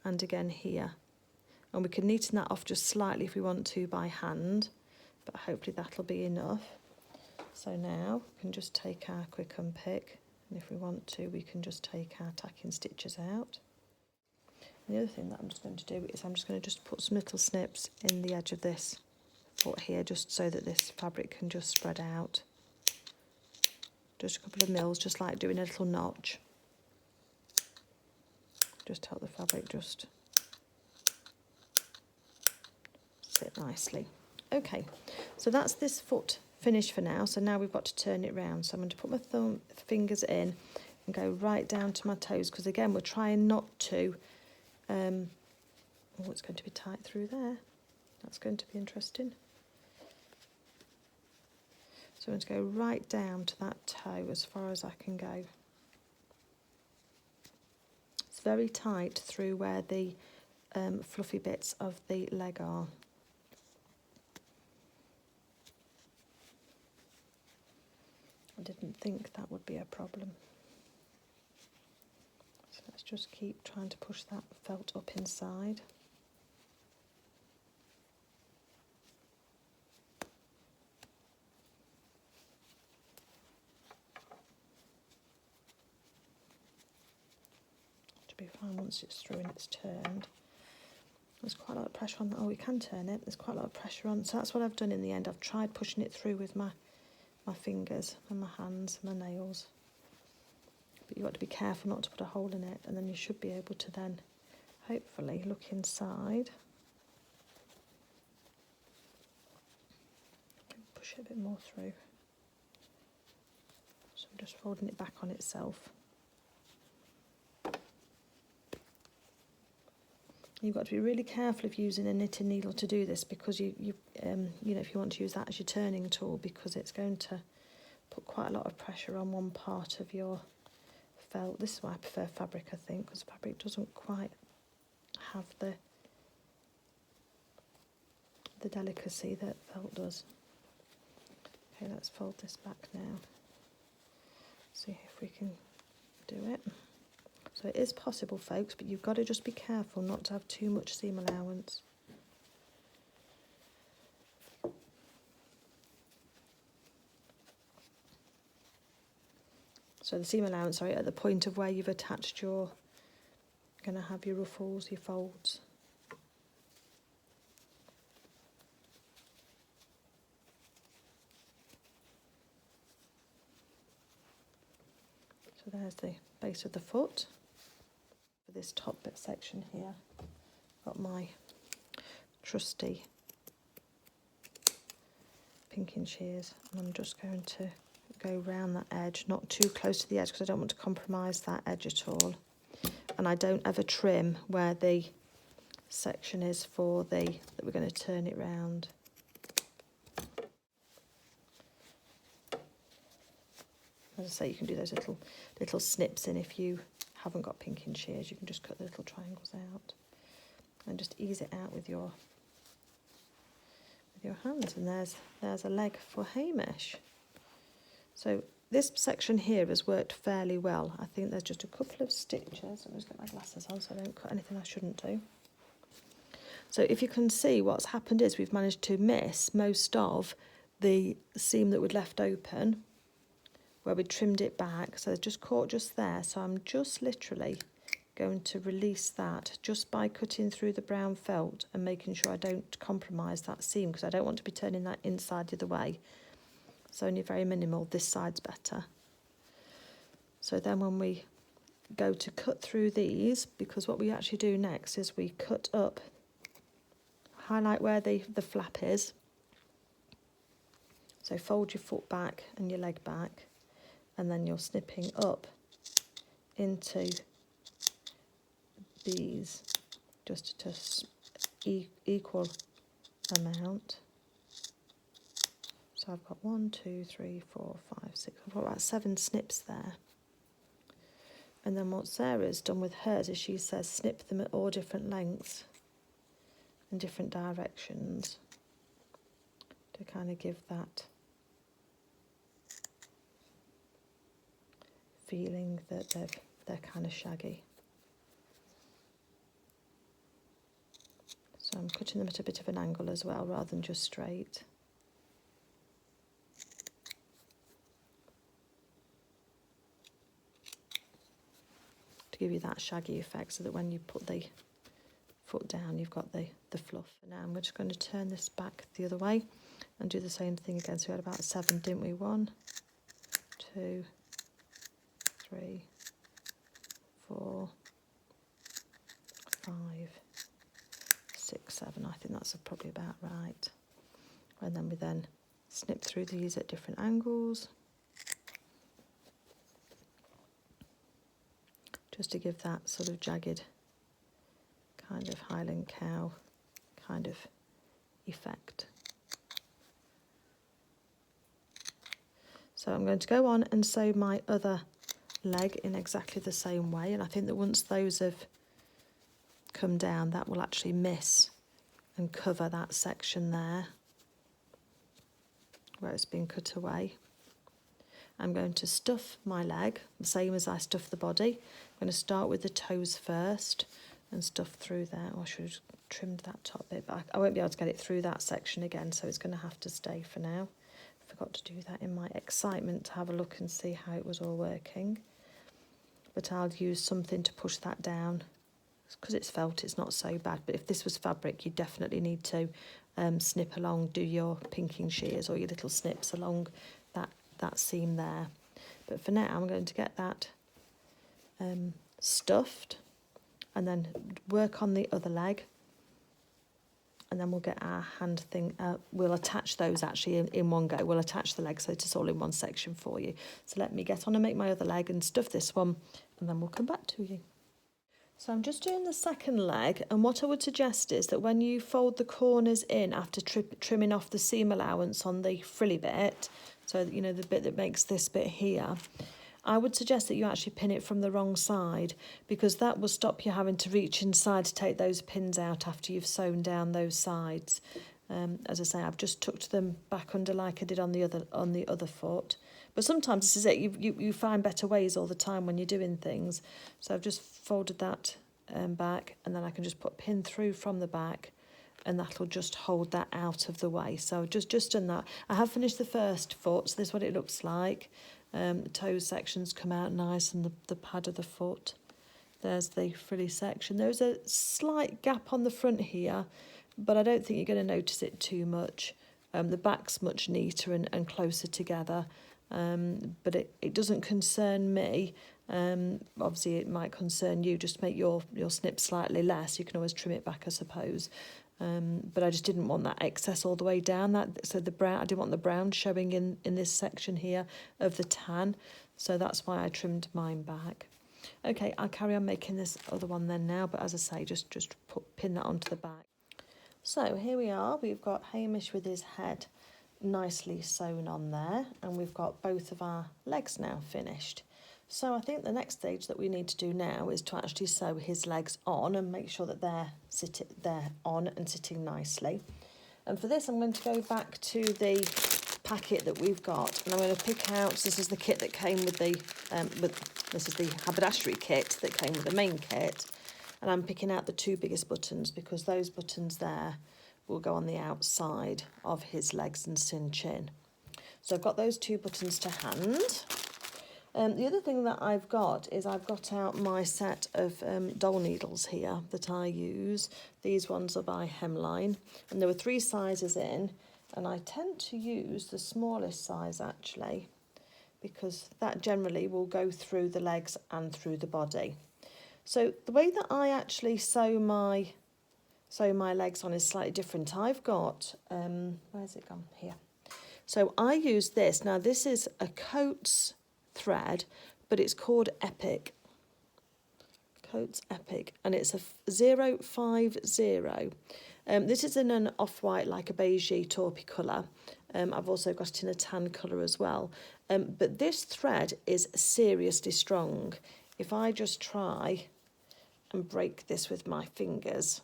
and again here. And we can neaten that off just slightly if we want to by hand, but hopefully that'll be enough. So now we can just take our quick unpick, and if we want to, we can just take our tacking stitches out. And the other thing that I'm just going to do is I'm just going to just put some little snips in the edge of this foot here, just so that this fabric can just spread out. Just a couple of mils, just like doing a little notch. just help the fabric just sit nicely. Okay, so that's this foot finished for now. So now we've got to turn it round. So I'm going to put my fingers in and go right down to my toes, because again we're trying not to oh, it's going to be tight through there. That's going to be interesting. So I'm going to go right down to that toe as far as I can go. It's very tight through where the fluffy bits of the leg are. I didn't think that would be a problem. So let's just keep trying to push that felt up inside. Should be fine once it's through and it's turned. There's quite a lot of pressure on that. Oh, we can turn it. There's quite a lot of pressure on. So that's what I've done in the end. I've tried pushing it through with my fingers and my hands and my nails. But you've got to be careful not to put a hole in it, and then you should be able to then hopefully look inside. Push it a bit more through. So I'm just folding it back on itself. You've got to be really careful of using a knitting needle to do this, because you know, if you want to use that as your turning tool, because it's going to put quite a lot of pressure on one part of your felt. This is why I prefer fabric, I think, because fabric doesn't quite have the delicacy that felt does. Okay, let's fold this back now. See if we can do it. So it is possible, folks, but you've got to just be careful not to have too much seam allowance. So the seam allowance, sorry, at the point of where you've attached your, going to have your ruffles, your folds. So there's the base of the foot. For this top bit section here, got my trusty pinking shears, and I'm just going to go round that edge, not too close to the edge because I don't want to compromise that edge at all. And I don't ever trim where the section is for that we're going to turn it round. As I say, you can do those little snips in if you haven't got pinking shears. You can just cut the little triangles out and just ease it out with your hands. And there's a leg for Hamish. So this section here has worked fairly well. I think there's just a couple of stitches. I'll just get my glasses on so I don't cut anything I shouldn't do. So if you can see, what's happened is we've managed to miss most of the seam that we'd left open where we trimmed it back. So it's just caught just there. So I'm just literally going to release that just by cutting through the brown felt and making sure I don't compromise that seam, because I don't want to be turning that inside the other way. It's only very minimal. This side's better. So then when we go to cut through these, because what we actually do next is we cut up, highlight where the flap is. So fold your foot back and your leg back, and then you're snipping up into these just to equal amount. So I've got 1, 2, 3, 4, 5, 6. I've got about 7 snips there. And then what Sarah's done with hers is she says snip them at all different lengths and different directions to kind of give that feeling that they're kind of shaggy. So I'm cutting them at a bit of an angle as well, rather than just straight. To give you that shaggy effect, so that when you put the foot down, you've got the fluff. And now I'm just going to turn this back the other way and do the same thing again. So we had about 7, didn't we? 1, 2, 3, 4, 7. I think that's probably about right. And then we then snip through these at different angles, just to give that sort of jagged kind of Highland cow kind of effect. So I'm going to go on and sew my other leg in exactly the same way, and I think that once those have come down, that will actually miss and cover that section there where it's been cut away. I'm going to stuff my leg the same as I stuff the body. I'm going to start with the toes first and stuff through there. Oh, I should have trimmed that top bit, but I won't be able to get it through that section again, so it's going to have to stay for now. Forgot to do that in my excitement to have a look and see how it was all working. But I'll use something to push that down. Because it's felt, it's not so bad, but if this was fabric, you definitely need to snip along, do your pinking shears or your little snips along that seam there. But for now, I'm going to get that stuffed and then work on the other leg, and then we'll get our hand thing, we'll attach those actually in one go. We'll attach the leg so it's all in one section for you. So let me get on and make my other leg and stuff this one, and then we'll come back to you. So I'm just doing the second leg, and what I would suggest is that when you fold the corners in after trimming off the seam allowance on the frilly bit, so you know the bit that makes this bit here, I would suggest that you actually pin it from the wrong side, because that will stop you having to reach inside to take those pins out after you've sewn down those sides. As I say, I've just tucked them back under like I did on the other foot. But sometimes this is it. You find better ways all the time when you're doing things. So I've just folded that back, and then I can just put a pin through from the back, and that'll just hold that out of the way. So I've just done that. I have finished the first foot, so this is what it looks like. The toe sections come out nice, and the pad of the foot. There's the frilly section. There's a slight gap on the front here, but I don't think you're going to notice it too much. The back's much neater and closer together, but it doesn't concern me. Obviously, it might concern you. Just make your snip slightly less. You can always trim it back, I suppose. But I just didn't want that excess all the way down. I didn't want the brown showing in this section here of the tan, so that's why I trimmed mine back. Okay, I'll carry on making this other one then now, but as I say, just pin that onto the back. So here we are. We've got Hamish with his head nicely sewn on there, and we've got both of our legs now finished. So I think the next stage that we need to do now is to actually sew his legs on and make sure that they're on and sitting nicely. And for this, I'm going to go back to the packet that we've got, and I'm going to pick out, this is the kit that came with this is the haberdashery kit that came with the main kit, and I'm picking out the two biggest buttons, because those buttons there will go on the outside of his legs and cinch in. So I've got those two buttons to hand. The other thing that I've got is I've got out my set of doll needles here that I use. These ones are by Hemline, and there were 3 sizes in, and I tend to use the smallest size actually, because that generally will go through the legs and through the body. So the way that I actually sew my legs on is slightly different. I've got, where's it gone? Here. So I use this. Now this is a Coats thread, but it's called Epic. Coats Epic, and it's a 050. This is in an off-white, like a beigey taupey colour. I've also got it in a tan colour as well. But this thread is seriously strong. If I just try and break this with my fingers,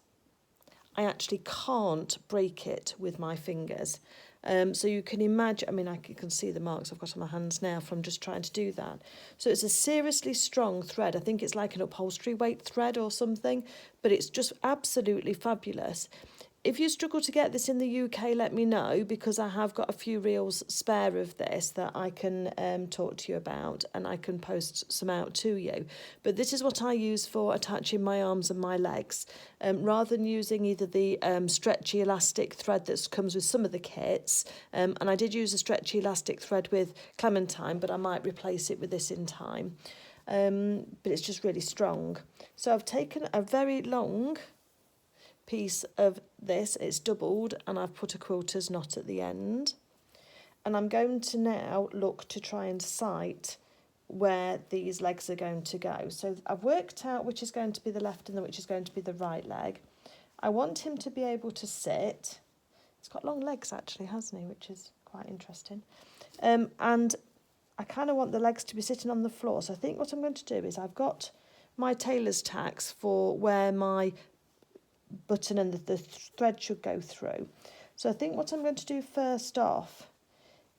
I actually can't break it with my fingers. So you can imagine, I mean, you can see the marks I've got on my hands now from just trying to do that. So it's a seriously strong thread. I think it's like an upholstery weight thread or something, but it's just absolutely fabulous. If you struggle to get this in the UK, let me know, because I have got a few reels spare of this that I can talk to you about, and I can post some out to you. But this is what I use for attaching my arms and my legs. Rather than using either the stretchy elastic thread that comes with some of the kits, and I did use a stretchy elastic thread with Clementine, but I might replace it with this in time. But it's just really strong. So I've taken a very long piece of this, it's doubled, and I've put a quilter's knot at the end. And I'm going to now look to try and sight where these legs are going to go. So I've worked out which is going to be the left and which is going to be the right leg. I want him to be able to sit. He's got long legs actually, hasn't he, which is quite interesting. And I kind of want the legs to be sitting on the floor. So I think what I'm going to do is I've got my tailor's tacks for where my button and the thread should go through. So I think what I'm going to do first off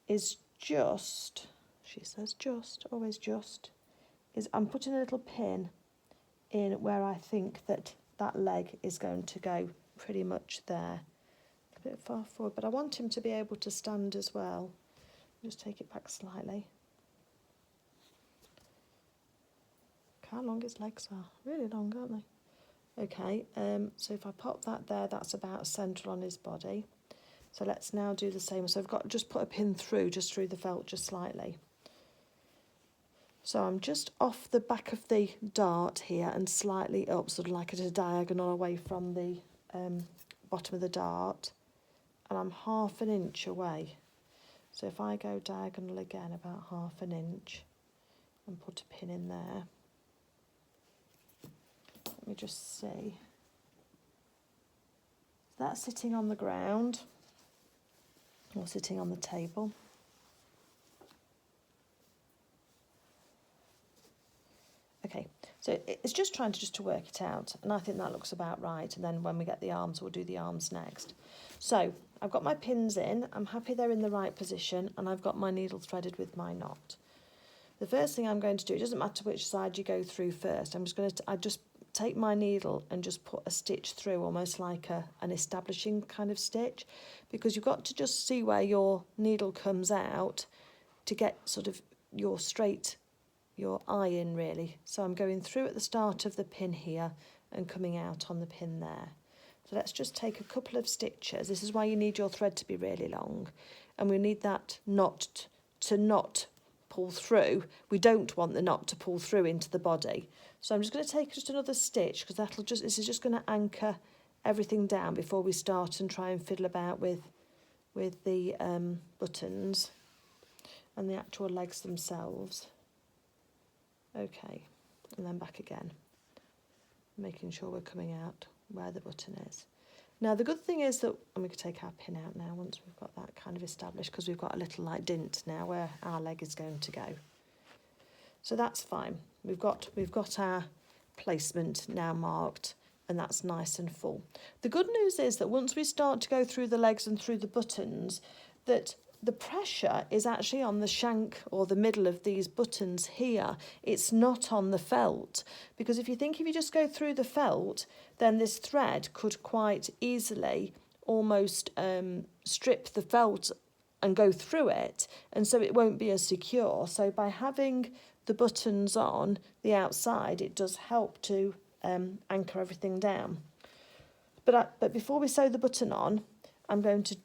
is just, she says just, always just, is I'm putting a little pin in where I think that leg is going to go, pretty much there. A bit far forward, but I want him to be able to stand as well. Just take it back slightly. Look how long his legs are. Really long, aren't they? Okay, so if I pop that there, that's about central on his body. So let's now do the same. So I've got just put a pin through, just through the felt, just slightly. So I'm just off the back of the dart here and slightly up, sort of like at a diagonal away from the bottom of the dart. And I'm 1/2 inch away. So if I go diagonal again, about 1/2 inch, and put a pin in there. Let me just see. That's sitting on the ground or sitting on the table. Okay, so it's just trying to work it out, and I think that looks about right. And then when we get the arms, we'll do the arms next. So I've got my pins in, I'm happy they're in the right position, and I've got my needle threaded with my knot. The first thing I'm going to do, it doesn't matter which side you go through first, I just take my needle and just put a stitch through, almost like an establishing kind of stitch, because you've got to just see where your needle comes out to get sort of your eye in, really. So I'm going through at the start of the pin here and coming out on the pin there. So let's just take a couple of stitches. This is why you need your thread to be really long, and we need that knot to not pull through. We don't want the knot to pull through into the body. So I'm just going to take just another stitch, because this is just going to anchor everything down before we start and try and fiddle about with the buttons and the actual legs themselves. Okay, and then back again, making sure we're coming out where the button is. Now the good thing is that, and we can take our pin out now once we've got that kind of established, because we've got a little like dint now where our leg is going to go. So that's fine. We've got our placement now marked, and that's nice and full. The good news is that once we start to go through the legs and through the buttons, that the pressure is actually on the shank or the middle of these buttons here. It's not on the felt, because if you just go through the felt, then this thread could quite easily almost strip the felt and go through it, and so it won't be as secure. So by having the buttons on the outside, it does help to anchor everything down. But before we sew the button on, I'm going to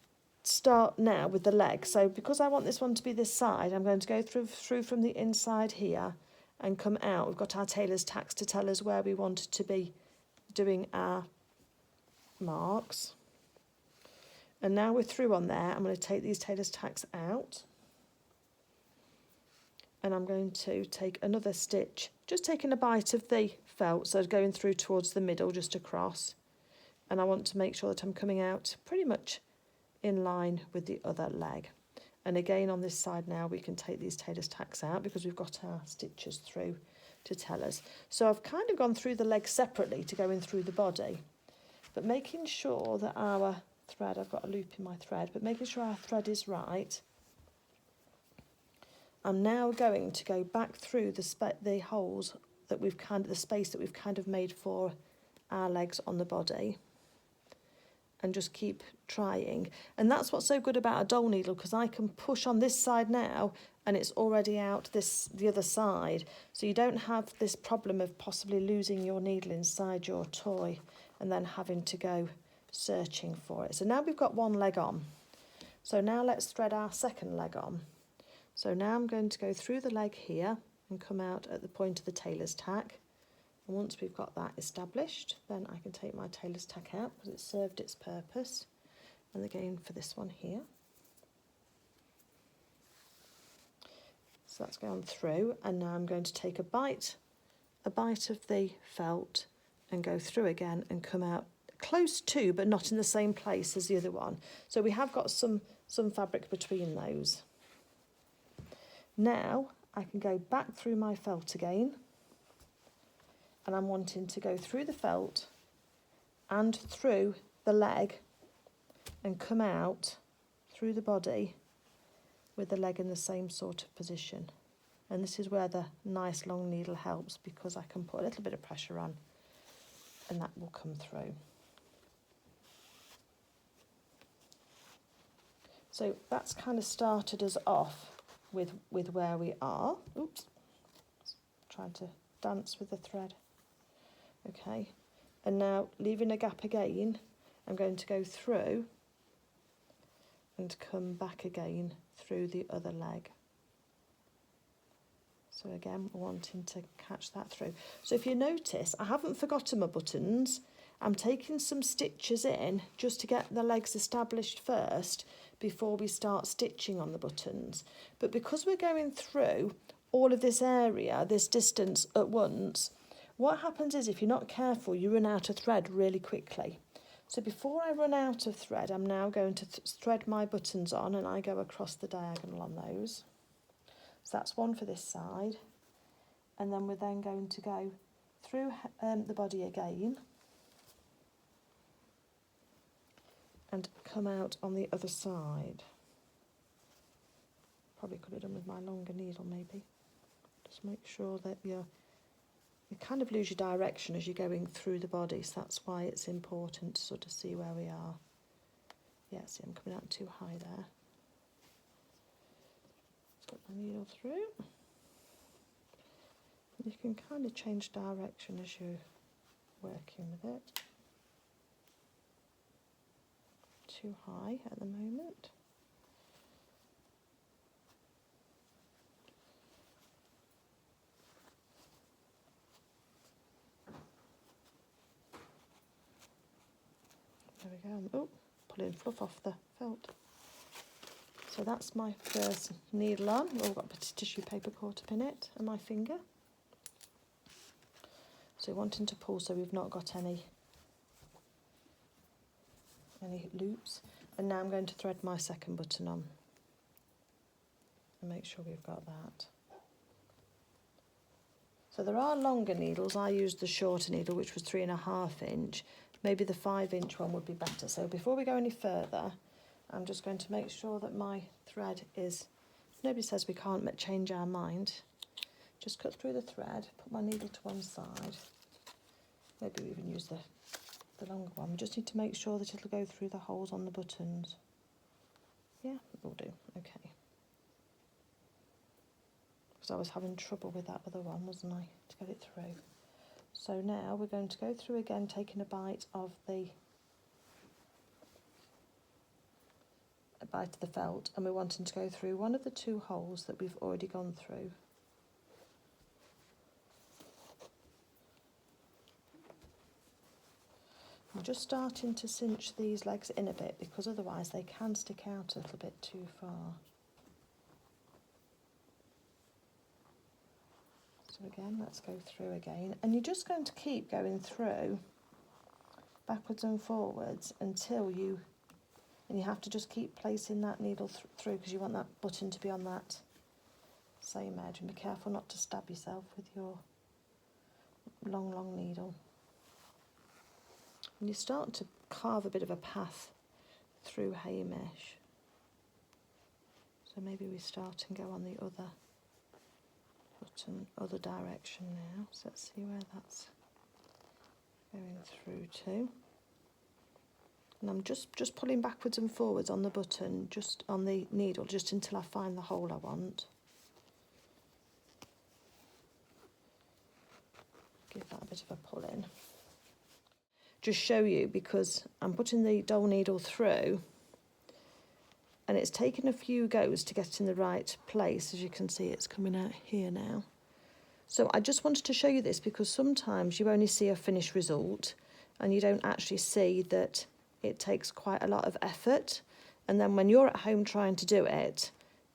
start now with the leg. So because I want this one to be this side, I'm going to go through from the inside here and come out. We've got our tailor's tacks to tell us where we want to be doing our marks. And now we're through on there, I'm going to take these tailor's tacks out. And I'm going to take another stitch, just taking a bite of the felt, so going through towards the middle, just across. And I want to make sure that I'm coming out pretty much in line with the other leg. And again on this side now, we can take these tailor's tacks out because we've got our stitches through to tell us. So I've kind of gone through the leg separately to go in through the body, but making sure that our thread, I've got a loop in my thread, but making sure our thread is right. I'm now going to go back through the holes that the space that we've kind of made for our legs on the body, and just keep trying. And that's what's so good about a doll needle, because I can push on this side now and it's already out the other side, so you don't have this problem of possibly losing your needle inside your toy and then having to go searching for it. So now we've got one leg on, so now let's thread our second leg on. So now I'm going to go through the leg here and come out at the point of the tailor's tack And once we've got that established, then I can take my tailor's tack out because it's served its purpose. And again for this one here. So that's gone through, and now I'm going to take a bite of the felt and go through again and come out close to, but not in the same place as the other one. So we have got some fabric between those. Now I can go back through my felt again, and I'm wanting to go through the felt and through the leg and come out through the body with the leg in the same sort of position. And this is where the nice long needle helps, because I can put a little bit of pressure on and that will come through. So that's kind of started us off with where we are. Oops, trying to dance with the thread. Okay, and now leaving a gap again, I'm going to go through and come back again through the other leg. So again, we're wanting to catch that through. So if you notice, I haven't forgotten my buttons. I'm taking some stitches in just to get the legs established first before we start stitching on the buttons. But because we're going through all of this area, this distance at once, what happens is if you're not careful, you run out of thread really quickly. So before I run out of thread, I'm now going to thread my buttons on, and I go across the diagonal on those. So that's one for this side. And then we're then going to go through the body again and come out on the other side. Probably could have done with my longer needle maybe. Just make sure that you kind of lose your direction as you're going through the body, so that's why it's important to sort of see where we are. Yeah, see, I'm coming out too high there. Put my needle through. You can kind of change direction as you're working with it. Too high at the moment. There we go. Oh, pulling fluff off the felt. So that's my first needle on. Oh, I've got a bit of tissue paper caught up in it and my finger. So wanting to pull so we've not got any loops. And now I'm going to thread my second button on and make sure we've got that. So there are longer needles. I used the shorter needle, which was 3.5 inch. Maybe the 5-inch one would be better. So before we go any further, I'm just going to make sure that my thread is, nobody says we can't change our mind. Just cut through the thread, put my needle to one side. Maybe we even use the longer one. We just need to make sure that it'll go through the holes on the buttons. Yeah, it will do. Okay. Because I was having trouble with that other one, wasn't I, to get it through. So now we're going to go through again, taking a bite of the felt, and we're wanting to go through one of the 2 holes that we've already gone through. I'm just starting to cinch these legs in a bit because otherwise they can stick out a little bit too far. So again, let's go through again, and you're just going to keep going through backwards and forwards until you have to just keep placing that needle through because you want that button to be on that same edge, and be careful not to stab yourself with your long needle. And you start to carve a bit of a path through Hamish. So maybe we start and go on the other button, other direction now. So let's see where that's going through to. And I'm just pulling backwards and forwards on the button, just on the needle, just until I find the hole I want. Give that a bit of a pull in. Just show you, because I'm putting the dull needle through and it's taken a few goes to get in the right place. As you can see, it's coming out here now. So I just wanted to show you this because sometimes you only see a finished result and you don't actually see that it takes quite a lot of effort. And then when you're at home trying to do it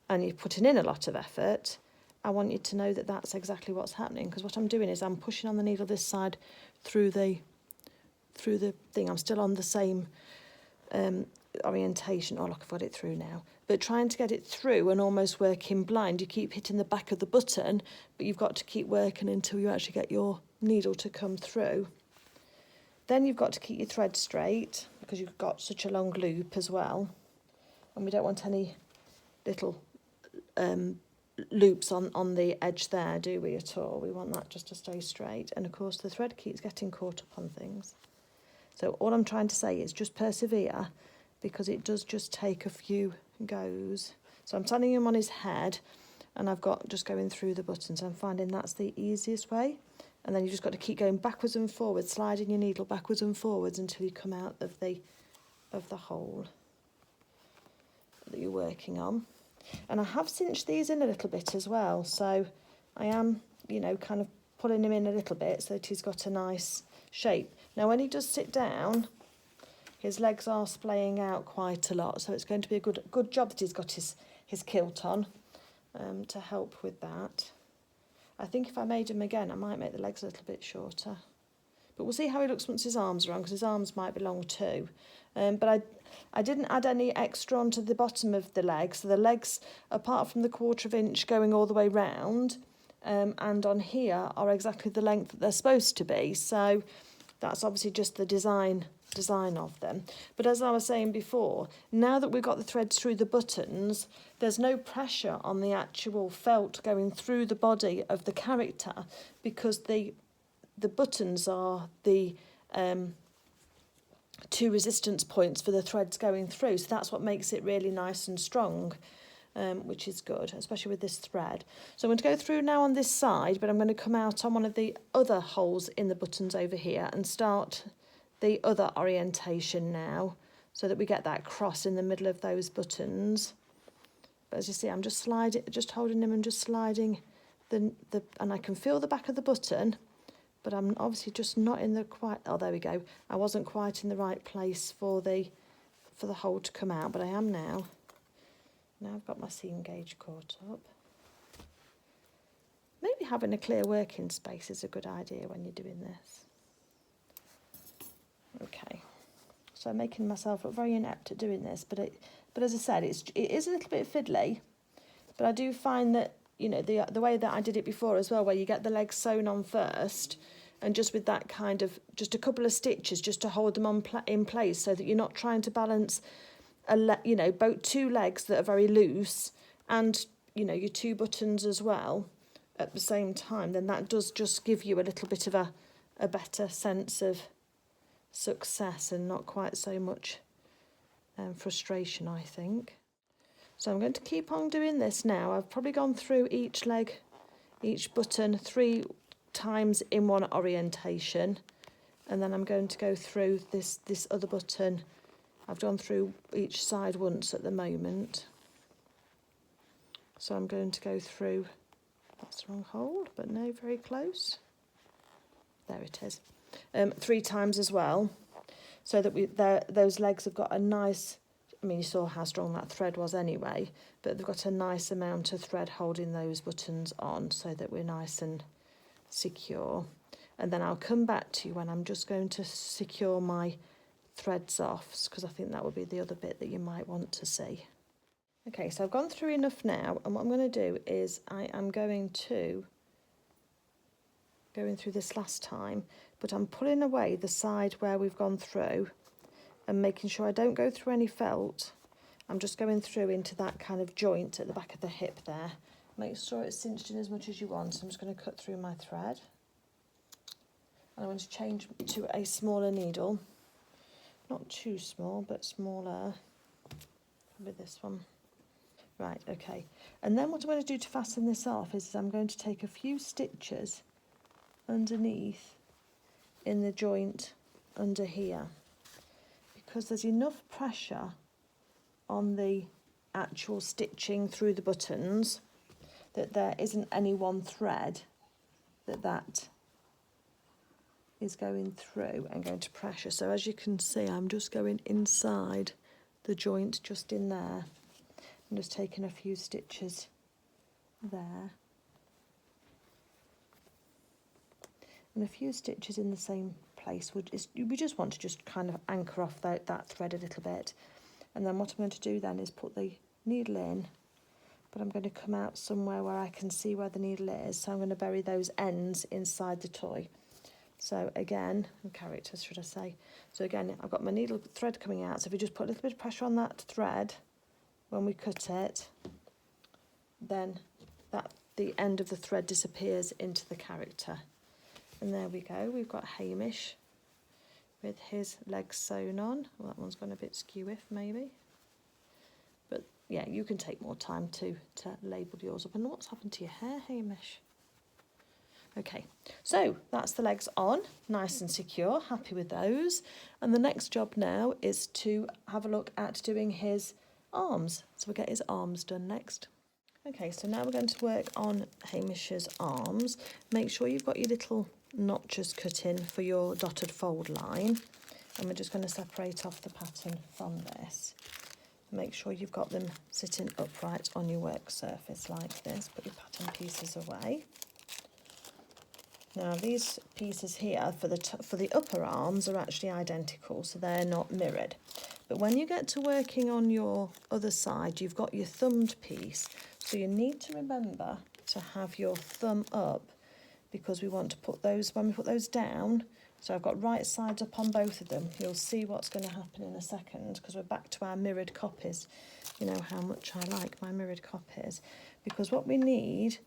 and you're putting in a lot of effort, I want you to know that that's exactly what's happening, because what I'm doing is I'm pushing on the needle this side through the thing. I'm still on the same orientation. Oh look, I've got it through now. But trying to get it through and almost working blind, you keep hitting the back of the button, but you've got to keep working until you actually get your needle to come through. Then you've got to keep your thread straight because you've got such a long loop as well, and we don't want any little loops on the edge there, do we, at all? We want that just to stay straight. And of course the thread keeps getting caught up on things. So all I'm trying to say is just persevere, because it does just take a few goes. So I'm standing him on his head and I've got just going through the buttons. I'm finding that's the easiest way. And then you just got to keep going backwards and forwards, sliding your needle backwards and forwards until you come out of the hole that you're working on. And I have cinched these in a little bit as well, so I am, you know, kind of pulling him in a little bit so that he's got a nice shape. Now when he does sit down, his legs are splaying out quite a lot, so it's going to be a good job that he's got his kilt on to help with that. I think if I made him again, I might make the legs a little bit shorter. But we'll see how he looks once his arms are on, because his arms might be long too. But I didn't add any extra onto the bottom of the legs. So the legs, apart from the 1/4 inch going all the way round, and on here are exactly the length that they're supposed to be. So that's obviously just the design of them. But as I was saying before, now that we've got the threads through the buttons, there's no pressure on the actual felt going through the body of the character, because the buttons are the 2 resistance points for the threads going through. So that's what makes it really nice and strong, which is good, especially with this thread. So I'm going to go through now on this side, but I'm going to come out on one of the other holes in the buttons over here and start the other orientation now, so that we get that cross in the middle of those buttons. But as you see, I'm just holding them and just sliding and I can feel the back of the button, but I'm obviously just not in the quite, oh there we go, I wasn't quite in the right place for the hole to come out, but I am now. Now I've got my seam gauge caught up. Maybe having a clear working space is a good idea when you're doing this. Okay, so I'm making myself look very inept at doing this, but as I said, it is a little bit fiddly, but I do find that, you know, the way that I did it before as well, where you get the legs sewn on first, and just with that kind of, just a couple of stitches just to hold them on in place, so that you're not trying to balance, you know, both 2 legs that are very loose and, you know, your 2 buttons as well at the same time, then that does just give you a little bit of a better sense of success and not quite so much frustration, I think. So I'm going to keep on doing this now. I've probably gone through each leg, each button 3 times in one orientation, and then I'm going to go through this other button. I've gone through each side once at the moment, so I'm going to go through, that's the wrong hole, but no, very close, there it is, 3 times as well, so that those legs have got a nice, I mean, you saw how strong that thread was anyway, but they've got a nice amount of thread holding those buttons on, so that we're nice and secure. And then I'll come back to you when I'm just going to secure my threads off, because I think that would be the other bit that you might want to see. Okay, so I've gone through enough now, and what I'm going to do is I am going through this last time, but I'm pulling away the side where we've gone through and making sure I don't go through any felt. I'm just going through into that kind of joint at the back of the hip there. Make sure it's cinched in as much as you want. So I'm just going to cut through my thread. And I'm going to change to a smaller needle. Not too small, but smaller. With this one. Right, okay. And then what I'm going to do to fasten this off is I'm going to take a few stitches underneath in the joint under here, because there's enough pressure on the actual stitching through the buttons that there isn't any one thread that is going through and going to pressure. So as you can see, I'm just going inside the joint just in there. I'm just taking a few stitches there. And a few stitches in the same place. We just want to just kind of anchor off that thread a little bit. And then what I'm going to do then is put the needle in, but I'm going to come out somewhere where I can see where the needle is. So I'm going to bury those ends inside the toy. So again, characters should I say. So again, I've got my needle thread coming out. So if we just put a little bit of pressure on that thread when we cut it, then the end of the thread disappears into the character. And there we go, we've got Hamish with his legs sewn on. Well, that one's gone a bit skew-iff maybe. But yeah, you can take more time to label yours up. And what's happened to your hair, Hamish? Okay, so that's the legs on, nice and secure, happy with those. And the next job now is to have a look at doing his arms. So we'll get his arms done next. Okay, so now we're going to work on Hamish's arms. Make sure you've got your little notches cut in for your dotted fold line. And we're just going to separate off the pattern from this. Make sure you've got them sitting upright on your work surface like this. Put your pattern pieces away. Now these pieces here for the upper arms are actually identical, so they're not mirrored. But when you get to working on your other side, you've got your thumbed piece. So you need to remember to have your thumb up, because we want to put those, when we put those down, so I've got right sides up on both of them. You'll see what's going to happen in a second, because we're back to our mirrored copies. You know how much I like my mirrored copies. Because what we need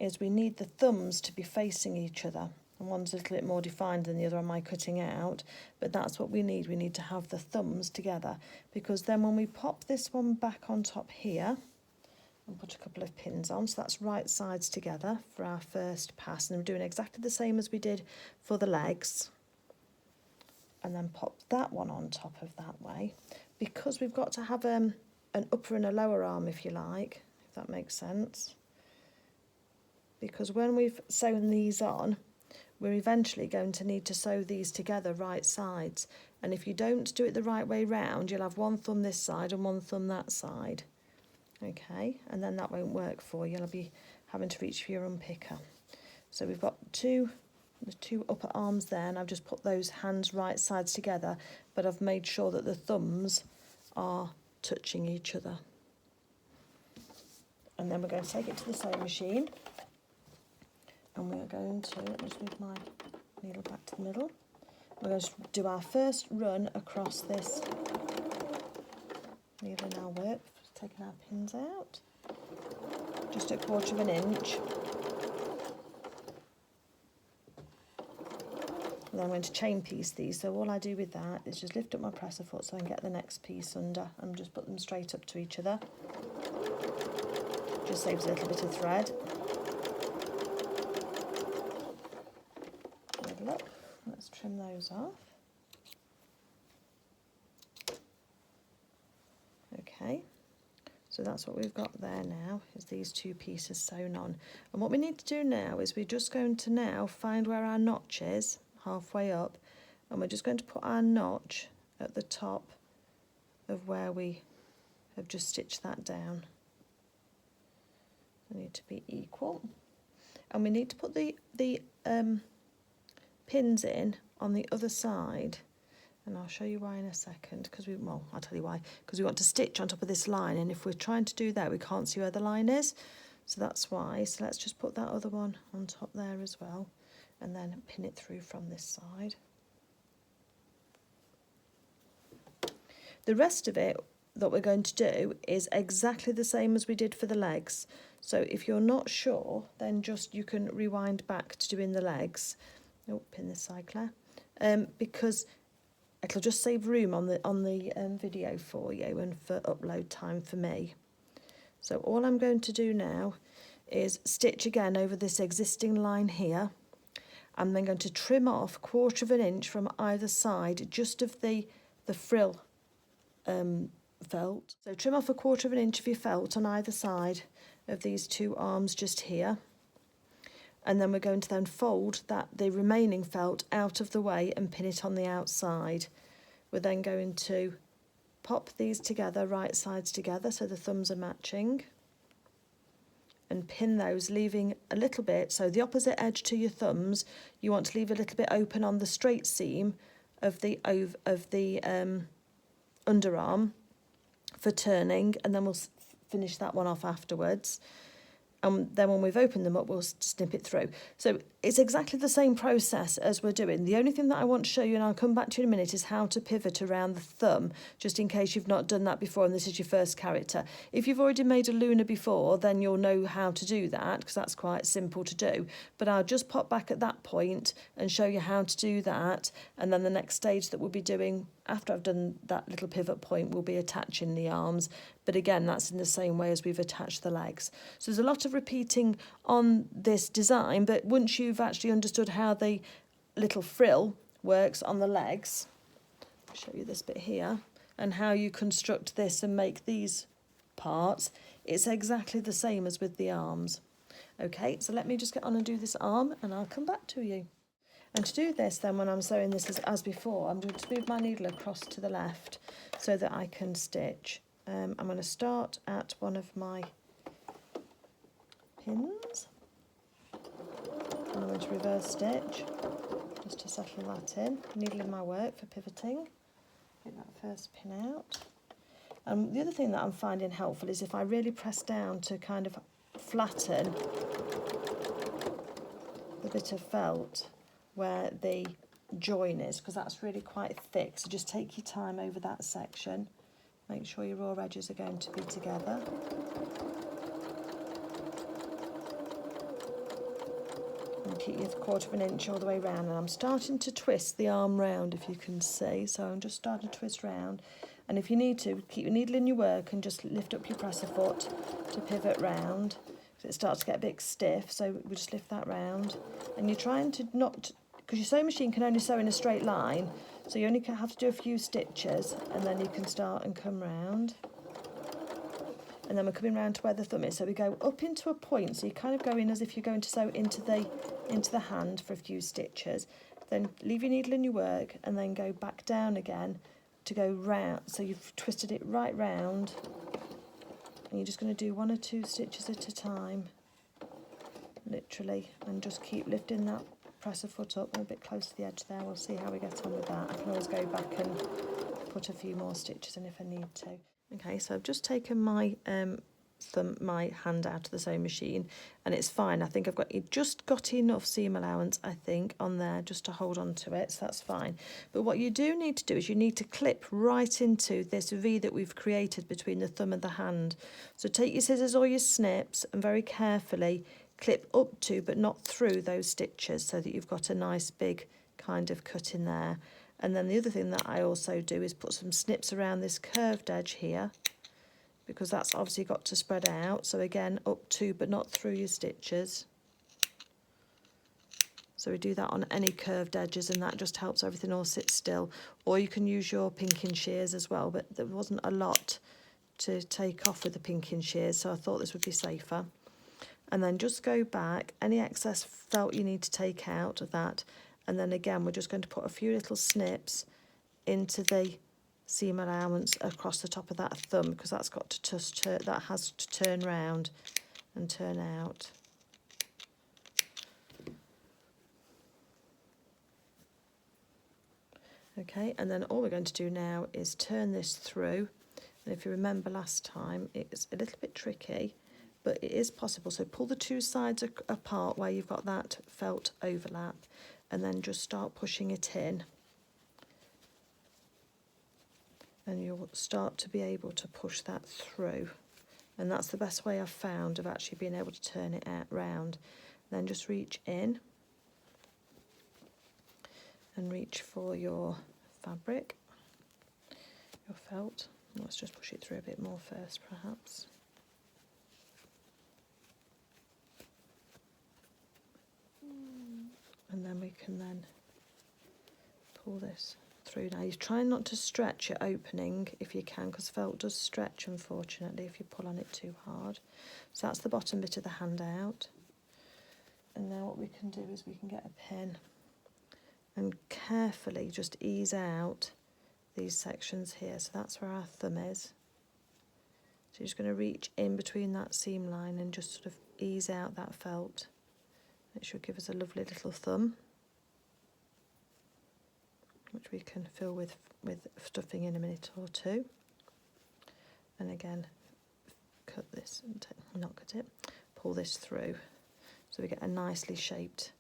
is we need the thumbs to be facing each other. And one's a little bit more defined than the other on my cutting out, but that's what we need. We need to have the thumbs together, because then when we pop this one back on top here and put a couple of pins on, so that's right sides together for our first pass, and we're doing exactly the same as we did for the legs, and then pop that one on top of that way, because we've got to have an upper and a lower arm, if you like, if that makes sense. Because when we've sewn these on, we're eventually going to need to sew these together right sides. And if you don't do it the right way round, you'll have one thumb this side and one thumb that side. Okay, and then that won't work for you. You'll be having to reach for your unpicker. So we've got the two upper arms there, and I've just put those hands right sides together, but I've made sure that the thumbs are touching each other. And then we're going to take it to the sewing machine. And we're going to, let me just move my needle back to the middle. We're going to do our first run across this needle in our work, taking our pins out, just a 1/4 of an inch. And then I'm going to chain piece these, so all I do with that is just lift up my presser foot so I can get the next piece under and just put them straight up to each other. Just saves a little bit of thread. Let's trim those off. Okay, so that's what we've got there now, is these two pieces sewn on. And what we need to do now is we're just going to now find where our notch is, halfway up, and we're just going to put our notch at the top of where we have just stitched that down. They need to be equal. And we need to put the pins in on the other side, and I'll show you why in a second, because I'll tell you why, because we want to stitch on top of this line, and if we're trying to do that we can't see where the line is, so that's why. So let's just put that other one on top there as well, and then pin it through from this side. The rest of it that we're going to do is exactly the same as we did for the legs, so if you're not sure, then just you can rewind back to doing the legs. Oh, pin this side, Claire, because it'll just save room on the video for you and for upload time for me. So all I'm going to do now is stitch again over this existing line here. I'm then going to trim off 1/4 of an inch from either side, just of the frill felt. So trim off 1/4 of an inch of your felt on either side of these two arms just here. and then we're going to then fold the remaining felt out of the way and pin it on the outside. We're then going to pop these together, right sides together, so the thumbs are matching, and pin those, leaving a little bit, so the opposite edge to your thumbs, you want to leave a little bit open on the straight seam of the underarm for turning, and then we'll finish that one off afterwards. And then when we've opened them up, we'll snip it through. So it's exactly the same process as we're doing. The only thing that I want to show you, and I'll come back to in a minute, is how to pivot around the thumb, just in case you've not done that before and this is your first character. If you've already made a Luna before, then you'll know how to do that, because that's quite simple to do. But I'll just pop back at that point and show you how to do that. And then the next stage that we'll be doing, after I've done that little pivot point, we'll be attaching the arms. But again, that's in the same way as we've attached the legs. So there's a lot of repeating on this design, but once you've actually understood how the little frill works on the legs, I'll show you this bit here, and how you construct this and make these parts, it's exactly the same as with the arms. Okay, so let me just get on and do this arm, and I'll come back to you. And to do this then, when I'm sewing this as before, I'm going to move my needle across to the left so that I can stitch. I'm going to start at one of my pins, and I'm going to reverse stitch just to settle that in. Needle in my work for pivoting. Get that first pin out. And the other thing that I'm finding helpful is if I really press down to kind of flatten the bit of felt where the join is, because that's really quite thick, so just take your time over that section. Make sure your raw edges are going to be together. And keep your 1/4 inch all the way round. And I'm starting to twist the arm round, if you can see. So I'm just starting to twist round. And if you need to, keep your needle in your work and just lift up your presser foot to pivot round. So it starts to get a bit stiff, so we just lift that round. And you're trying to not, because your sewing machine can only sew in a straight line, so you only have to do a few stitches, and then you can start and come round. And then we're coming round to where the thumb is, so we go up into a point, so you kind of go in as if you're going to sew into the hand for a few stitches. Then leave your needle in your work, and then go back down again to go round, so you've twisted it right round, and you're just going to do 1 or 2 stitches at a time, literally, and just keep lifting that presser foot up a bit close to the edge there. We'll see how we get on with that. I can always go back and put a few more stitches in if I need to. Okay, so I've just taken my my hand out of the sewing machine, and it's fine. I think I've just got enough seam allowance, I think, on there just to hold on to it, so that's fine. But what you do need to do is you need to clip right into this V that we've created between the thumb and the hand. So take your scissors or your snips and very carefully clip up to but not through those stitches, so that you've got a nice big kind of cut in there. And then the other thing that I also do is put some snips around this curved edge here, because that's obviously got to spread out. So again, up to but not through your stitches. So we do that on any curved edges, and that just helps everything all sit still. Or you can use your pinking shears as well, but there wasn't a lot to take off with the pinking shears, so I thought this would be safer. And then just go back, any excess felt you need to take out of that, and then again we're just going to put a few little snips into the seam allowance across the top of that thumb, because that's got to just that has to turn round and turn out. Okay, and then all we're going to do now is turn this through, and if you remember last time, it's a little bit tricky, but it is possible. So pull the 2 sides apart where you've got that felt overlap, and then just start pushing it in, and you'll start to be able to push that through. And that's the best way I've found of actually being able to turn it out round. Then just reach in and reach for your fabric, your felt. Let's just push it through a bit more first, perhaps. And then we can then pull this through. Now you're trying not to stretch your opening if you can, because felt does stretch, unfortunately, if you pull on it too hard. So that's the bottom bit of the hand out. And now what we can do is we can get a pin and carefully just ease out these sections here. So that's where our thumb is. So you're just going to reach in between that seam line and just sort of ease out that felt. It should give us a lovely little thumb, which we can fill with stuffing in a minute or two. And again, cut this, and not cut it, pull this through. So we get a nicely shaped,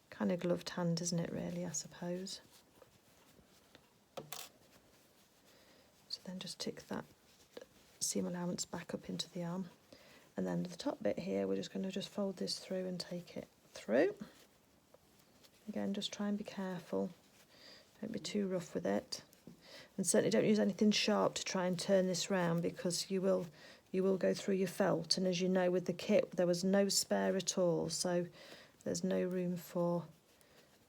kind of gloved hand, isn't it really, I suppose. So then just tick that seam allowance back up into the arm. And then the top bit here, we're just going to just fold this through and take it through. Again, just try and be careful. Don't be too rough with it. And certainly don't use anything sharp to try and turn this round, because you will go through your felt. And as you know, with the kit, there was no spare at all. So there's no room for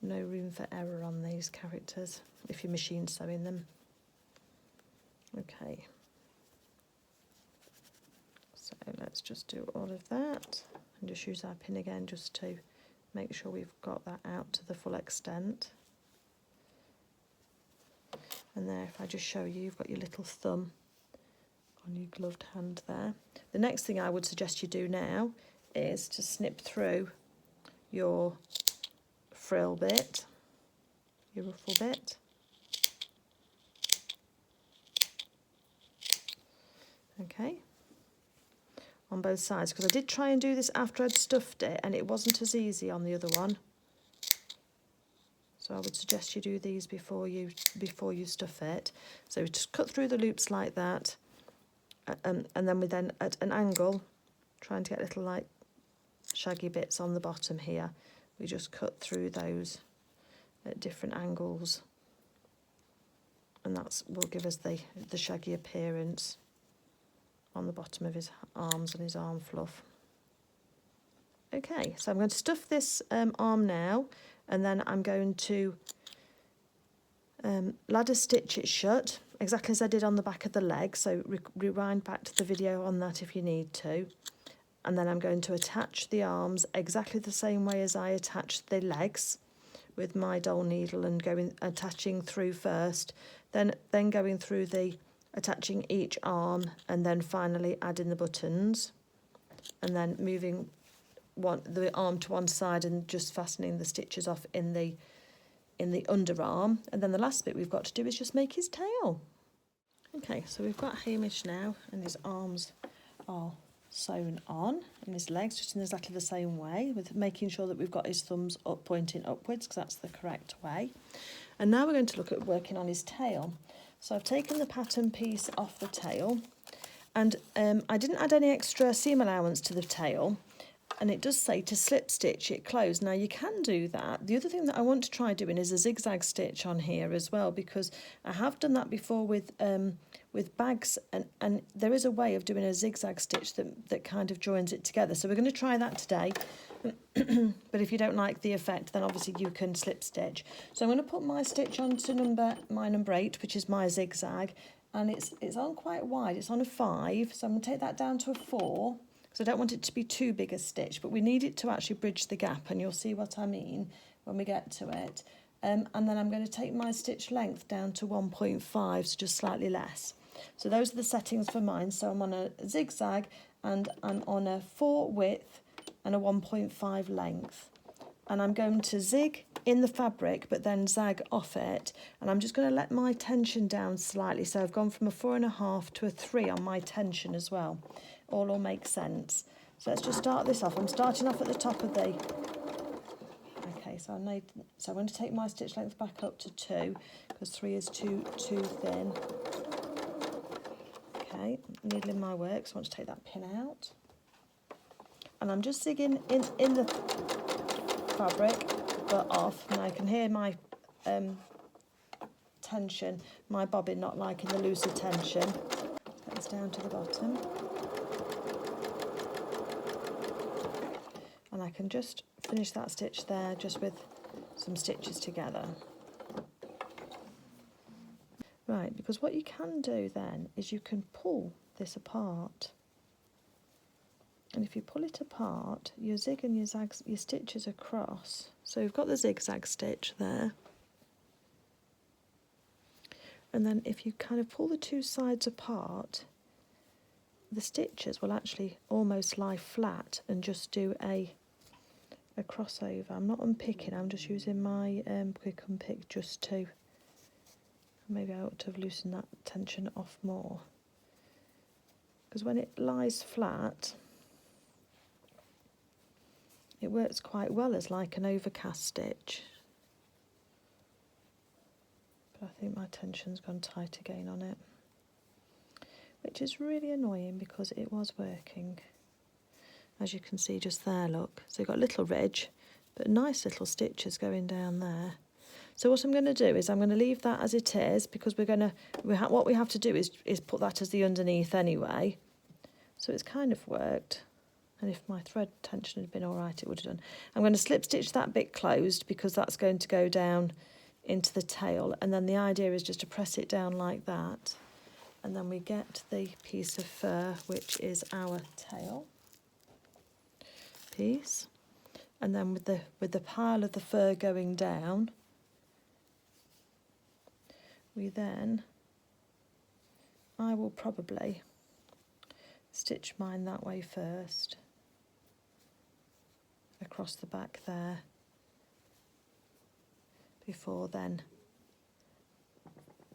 error on these characters if you're machine sewing them. Okay. So let's just do all of that and just use our pin again just to make sure we've got that out to the full extent. And there, if I just show you, you've got your little thumb on your gloved hand there. The next thing I would suggest you do now is to snip through your frill bit, your ruffle bit. Okay. On both sides, because I did try and do this after I'd stuffed it and it wasn't as easy on the other one. So I would suggest you do these before you stuff it. So just cut through the loops like that, and then we then at an angle, trying to get little like shaggy bits on the bottom here. We just cut through those at different angles, and that will give us the shaggy appearance on the bottom of his arms and his arm fluff. Okay, so I'm going to stuff this arm now, and then I'm going to ladder stitch it shut, exactly as I did on the back of the leg. So rewind back to the video on that if you need to. And then I'm going to attach the arms exactly the same way as I attached the legs, with my doll needle, and attaching through first, then going through attaching each arm, and then finally adding the buttons, and then moving the arm to one side and just fastening the stitches off in the underarm. And then the last bit we've got to do is just make his tail. Okay, so we've got Hamish now, and his arms are sewn on, and his legs just in exactly the same way, with making sure that we've got his thumbs up, pointing upwards, because that's the correct way. And now we're going to look at working on his tail. So I've taken the pattern piece off the tail, and I didn't add any extra seam allowance to the tail, and it does say to slip stitch it closed. Now you can do that. The other thing that I want to try doing is a zigzag stitch on here as well, because I have done that before with bags, and there is a way of doing a zigzag stitch that kind of joins it together. So we're going to try that today. But if you don't like the effect, then obviously you can slip stitch. So I'm going to put my stitch onto my number 8, which is my zigzag, and it's on quite wide. It's on a 5, so I'm going to take that down to a 4, because I don't want it to be too big a stitch, but we need it to actually bridge the gap, and you'll see what I mean when we get to it. And then I'm going to take my stitch length down to 1.5, so just slightly less. So those are the settings for mine. So I'm on a zigzag, and I'm on a 4 width and a 1.5 length. And I'm going to zig in the fabric, but then zag off it. And I'm just going to let my tension down slightly. So I've gone from a 4.5 to a 3 on my tension as well. All will make sense. So let's just start this off. I'm starting off at the top of the... Okay, so I'm going to take my stitch length back up to 2, because 3 is too thin. Okay, needling my work, so I want to take that pin out. And I'm just zigging in the fabric, but off. And I can hear my tension, my bobbin not liking the looser tension. Take this down to the bottom. And I can just finish that stitch there, just with some stitches together. Right, because what you can do then is you can pull this apart. And if you pull it apart, your zig and your zag, your stitches across. So you've got the zigzag stitch there. And then if you kind of pull the two sides apart, the stitches will actually almost lie flat and just do a crossover. I'm not unpicking, I'm just using my quick unpick just to, maybe I ought to have loosened that tension off more. Because when it lies flat, it works quite well as like an overcast stitch. But I think my tension's gone tight again on it, which is really annoying because it was working. As you can see just there, look. So you've got a little ridge, but nice little stitches going down there. So what I'm going to do is I'm going to leave that as it is, because what we have to do is put that as the underneath anyway. So it's kind of worked. And if my thread tension had been all right, it would have done. I'm going to slip stitch that bit closed because that's going to go down into the tail. And then the idea is just to press it down like that. And then we get the piece of fur, which is our tail piece. And then with the pile of the fur going down, I will probably stitch mine that way first, across the back there, before then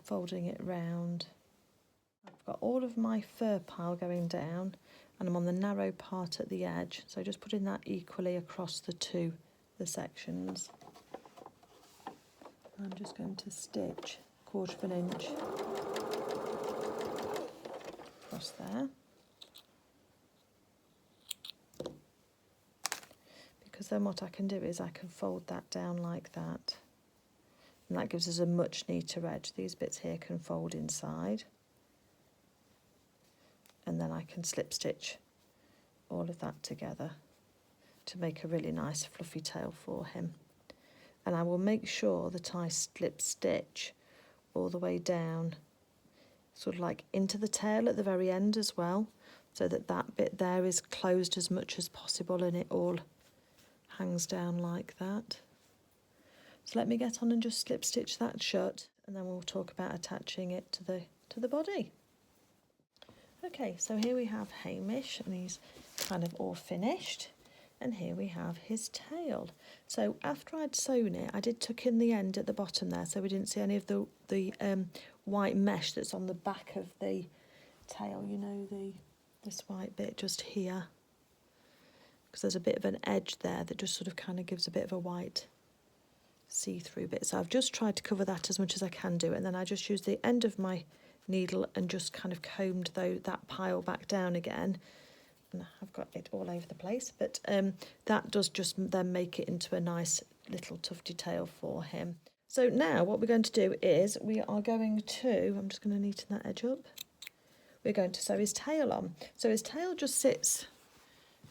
folding it round. I've got all of my fur pile going down and I'm on the narrow part at the edge, so just putting that equally across the sections. I'm just going to stitch 1/4 of an inch across there, because then what I can do is I can fold that down like that, and that gives us a much neater edge. These bits here can fold inside, and then I can slip stitch all of that together to make a really nice fluffy tail for him. And I will make sure that I slip stitch all the way down, sort of like into the tail at the very end as well, so that that bit there is closed as much as possible and it all hangs down like that. So let me get on and just slip stitch that shut, and then we'll talk about attaching it to the body. Okay, so here we have Hamish, and he's kind of all finished. And here we have his tail. So after I'd sewn it, I did tuck in the end at the bottom there, so we didn't see any of the white mesh that's on the back of the tail, you know, this white bit just here. Because there's a bit of an edge there that just sort of kind of gives a bit of a white see-through bit. So I've just tried to cover that as much as I can do, and then I just used the end of my needle and just kind of combed that pile back down again. And I've got it all over the place, but that does just then make it into a nice little tufty tail for him. So now what we're going to do is we are going to, I'm just going to neaten that edge up, we're going to sew his tail on. So his tail just sits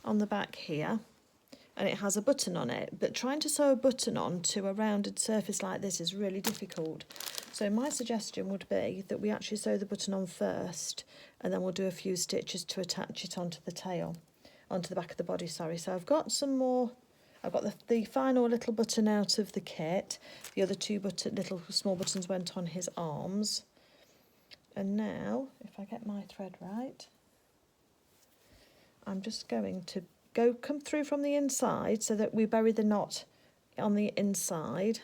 on the back here, and it has a button on it, but trying to sew a button on to a rounded surface like this is really difficult. So my suggestion would be that we actually sew the button on first, and then we'll do a few stitches to attach it onto the tail, onto the back of the body, sorry. So I've got some more, I've got the final little button out of the kit. The other two little small buttons went on his arms. And now, if I get my thread right, I'm just going to come through from the inside so that we bury the knot on the inside.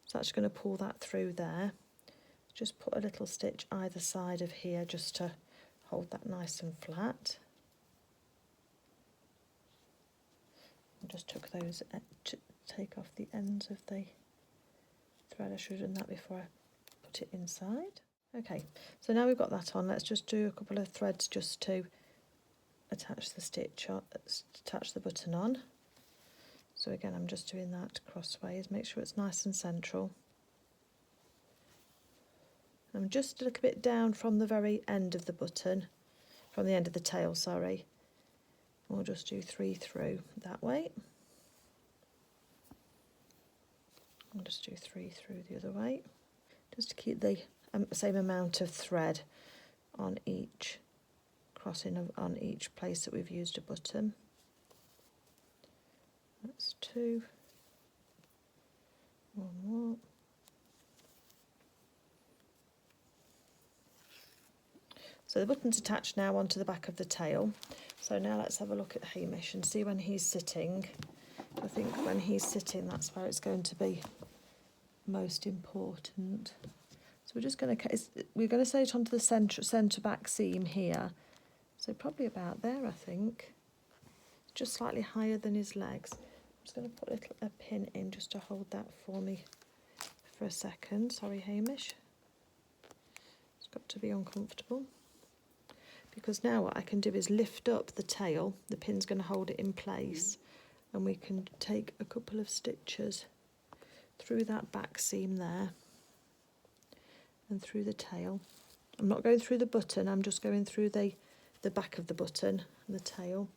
So I'm just going to pull that through there. Just put a little stitch either side of here just to hold that nice and flat. And just took those to take off the ends of the thread. I should have done that before I put it inside. Okay, so now we've got that on, let's just do a couple of threads just to attach the stitch on, attach the button on. So again, I'm just doing that crossways, make sure it's nice and central. I'm just a little bit down from the very end of the button, from the end of the tail, sorry. We'll just do 3 through that way. I'll just do 3 through the other way, just to keep the same amount of thread on each crossing on each place that we've used a button. That's 2. 1 more. So the button's attached now onto the back of the tail. So now let's have a look at Hamish and see when he's sitting. I think when he's sitting, that's where it's going to be most important. So we're just going to set it onto the centre back seam here. So probably about there, I think. Just slightly higher than his legs. I'm just going to put a pin in just to hold that for me for a second. Sorry, Hamish. It's got to be uncomfortable. Because now what I can do is lift up the tail. The pin's going to hold it in place. And we can take a couple of stitches through that back seam there. And through the tail. I'm not going through the button, I'm just going through the back of the button and the tail.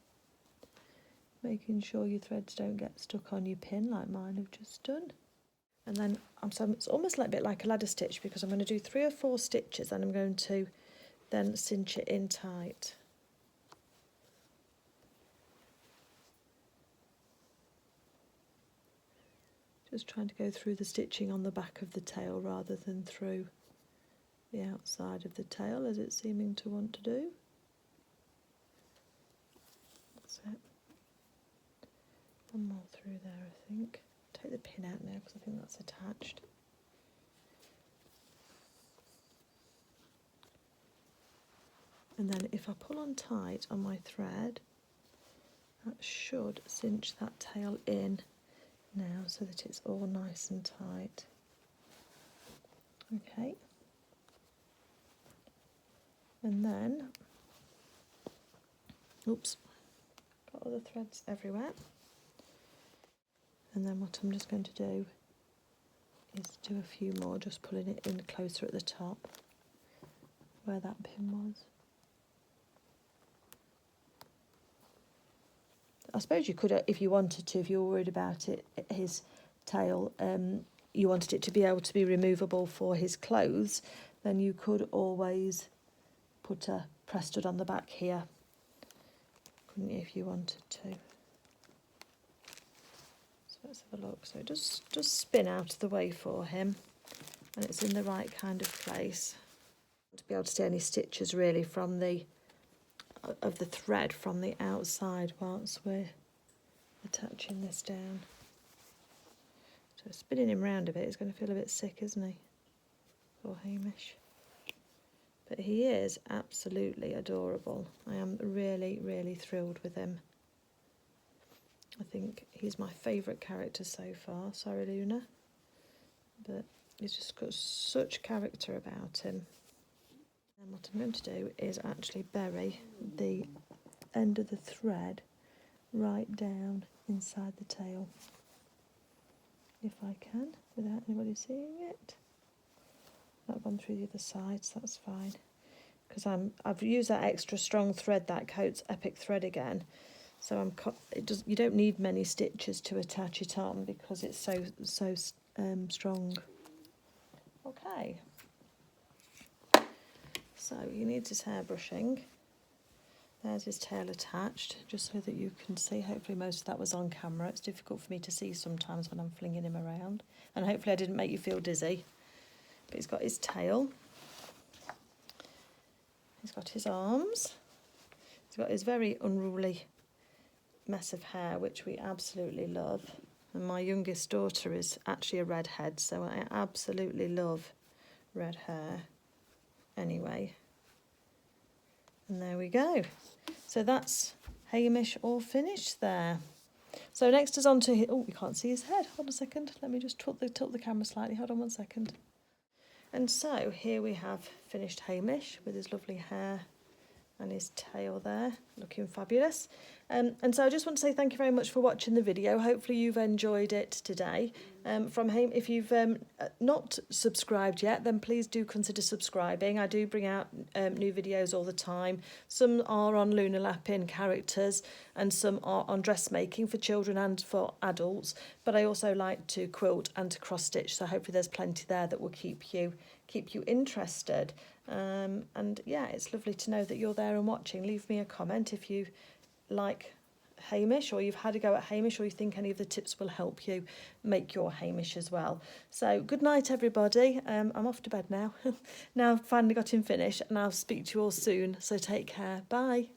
Making sure your threads don't get stuck on your pin like mine have just done. And then it's almost like a bit like a ladder stitch, because I'm going to do 3 or 4 stitches and I'm going to then cinch it in tight. Just trying to go through the stitching on the back of the tail rather than through the outside of the tail as it's seeming to want to do. That's it. One more through there, I think. Take the pin out now because I think that's attached. And then if I pull on tight on my thread, that should cinch that tail in now so that it's all nice and tight. Okay. And then, oops, got other threads everywhere. And then what I'm just going to do is do a few more, just pulling it in closer at the top where that pin was. I suppose you could, if you wanted to, if you were worried about it, his tail, you wanted it to be able to be removable for his clothes, then you could always put a press stud on the back here, couldn't you, if you wanted to? So let's have a look. So just spin out of the way for him, and it's in the right kind of place. To be able to see any stitches really from the thread from the outside whilst we're attaching this down. So spinning him round a bit, he's going to feel a bit sick, isn't he? Poor Hamish. But he is absolutely adorable. I am really, really thrilled with him. I think he's my favourite character so far. Sorry, Luna. But he's just got such character about him. And what I'm going to do is actually bury the end of the thread right down inside the tail. If I can, without anybody seeing it. Not gone through the other side, so that's fine. Because I've used that extra strong thread, that Coats Epic thread again. So you don't need many stitches to attach it on because it's so strong. Okay. So he needs his hair brushing. There's his tail attached, just so that you can see. Hopefully most of that was on camera. It's difficult for me to see sometimes when I'm flinging him around. And hopefully I didn't make you feel dizzy. But he's got his tail. He's got his arms. He's got his very unruly mess of hair, which we absolutely love. And my youngest daughter is actually a redhead, so I absolutely love red hair. Anyway. And there we go. So that's Hamish all finished there. So next is on to his, oh, we can't see his head. Hold on a second. Let me just tilt the camera slightly. Hold on 1 second. And so here we have finished Hamish with his lovely hair and his tail there, looking fabulous. And so I just want to say thank you very much for watching the video. Hopefully you've enjoyed it today. From Hamish, if you've not subscribed yet, then please do consider subscribing. I do bring out new videos all the time. Some are on lunar Lapin characters and some are on dressmaking for children and for adults. But I also like to quilt and to cross stitch, so hopefully there's plenty there that will keep you interested. And yeah, it's lovely to know that you're there and watching. Leave me a comment if you like Hamish, or you've had a go at Hamish, or you think any of the tips will help you make your Hamish as well. So good night everybody. I'm off to bed now. Now I've finally got him finished, and I'll speak to you all soon, so take care. Bye.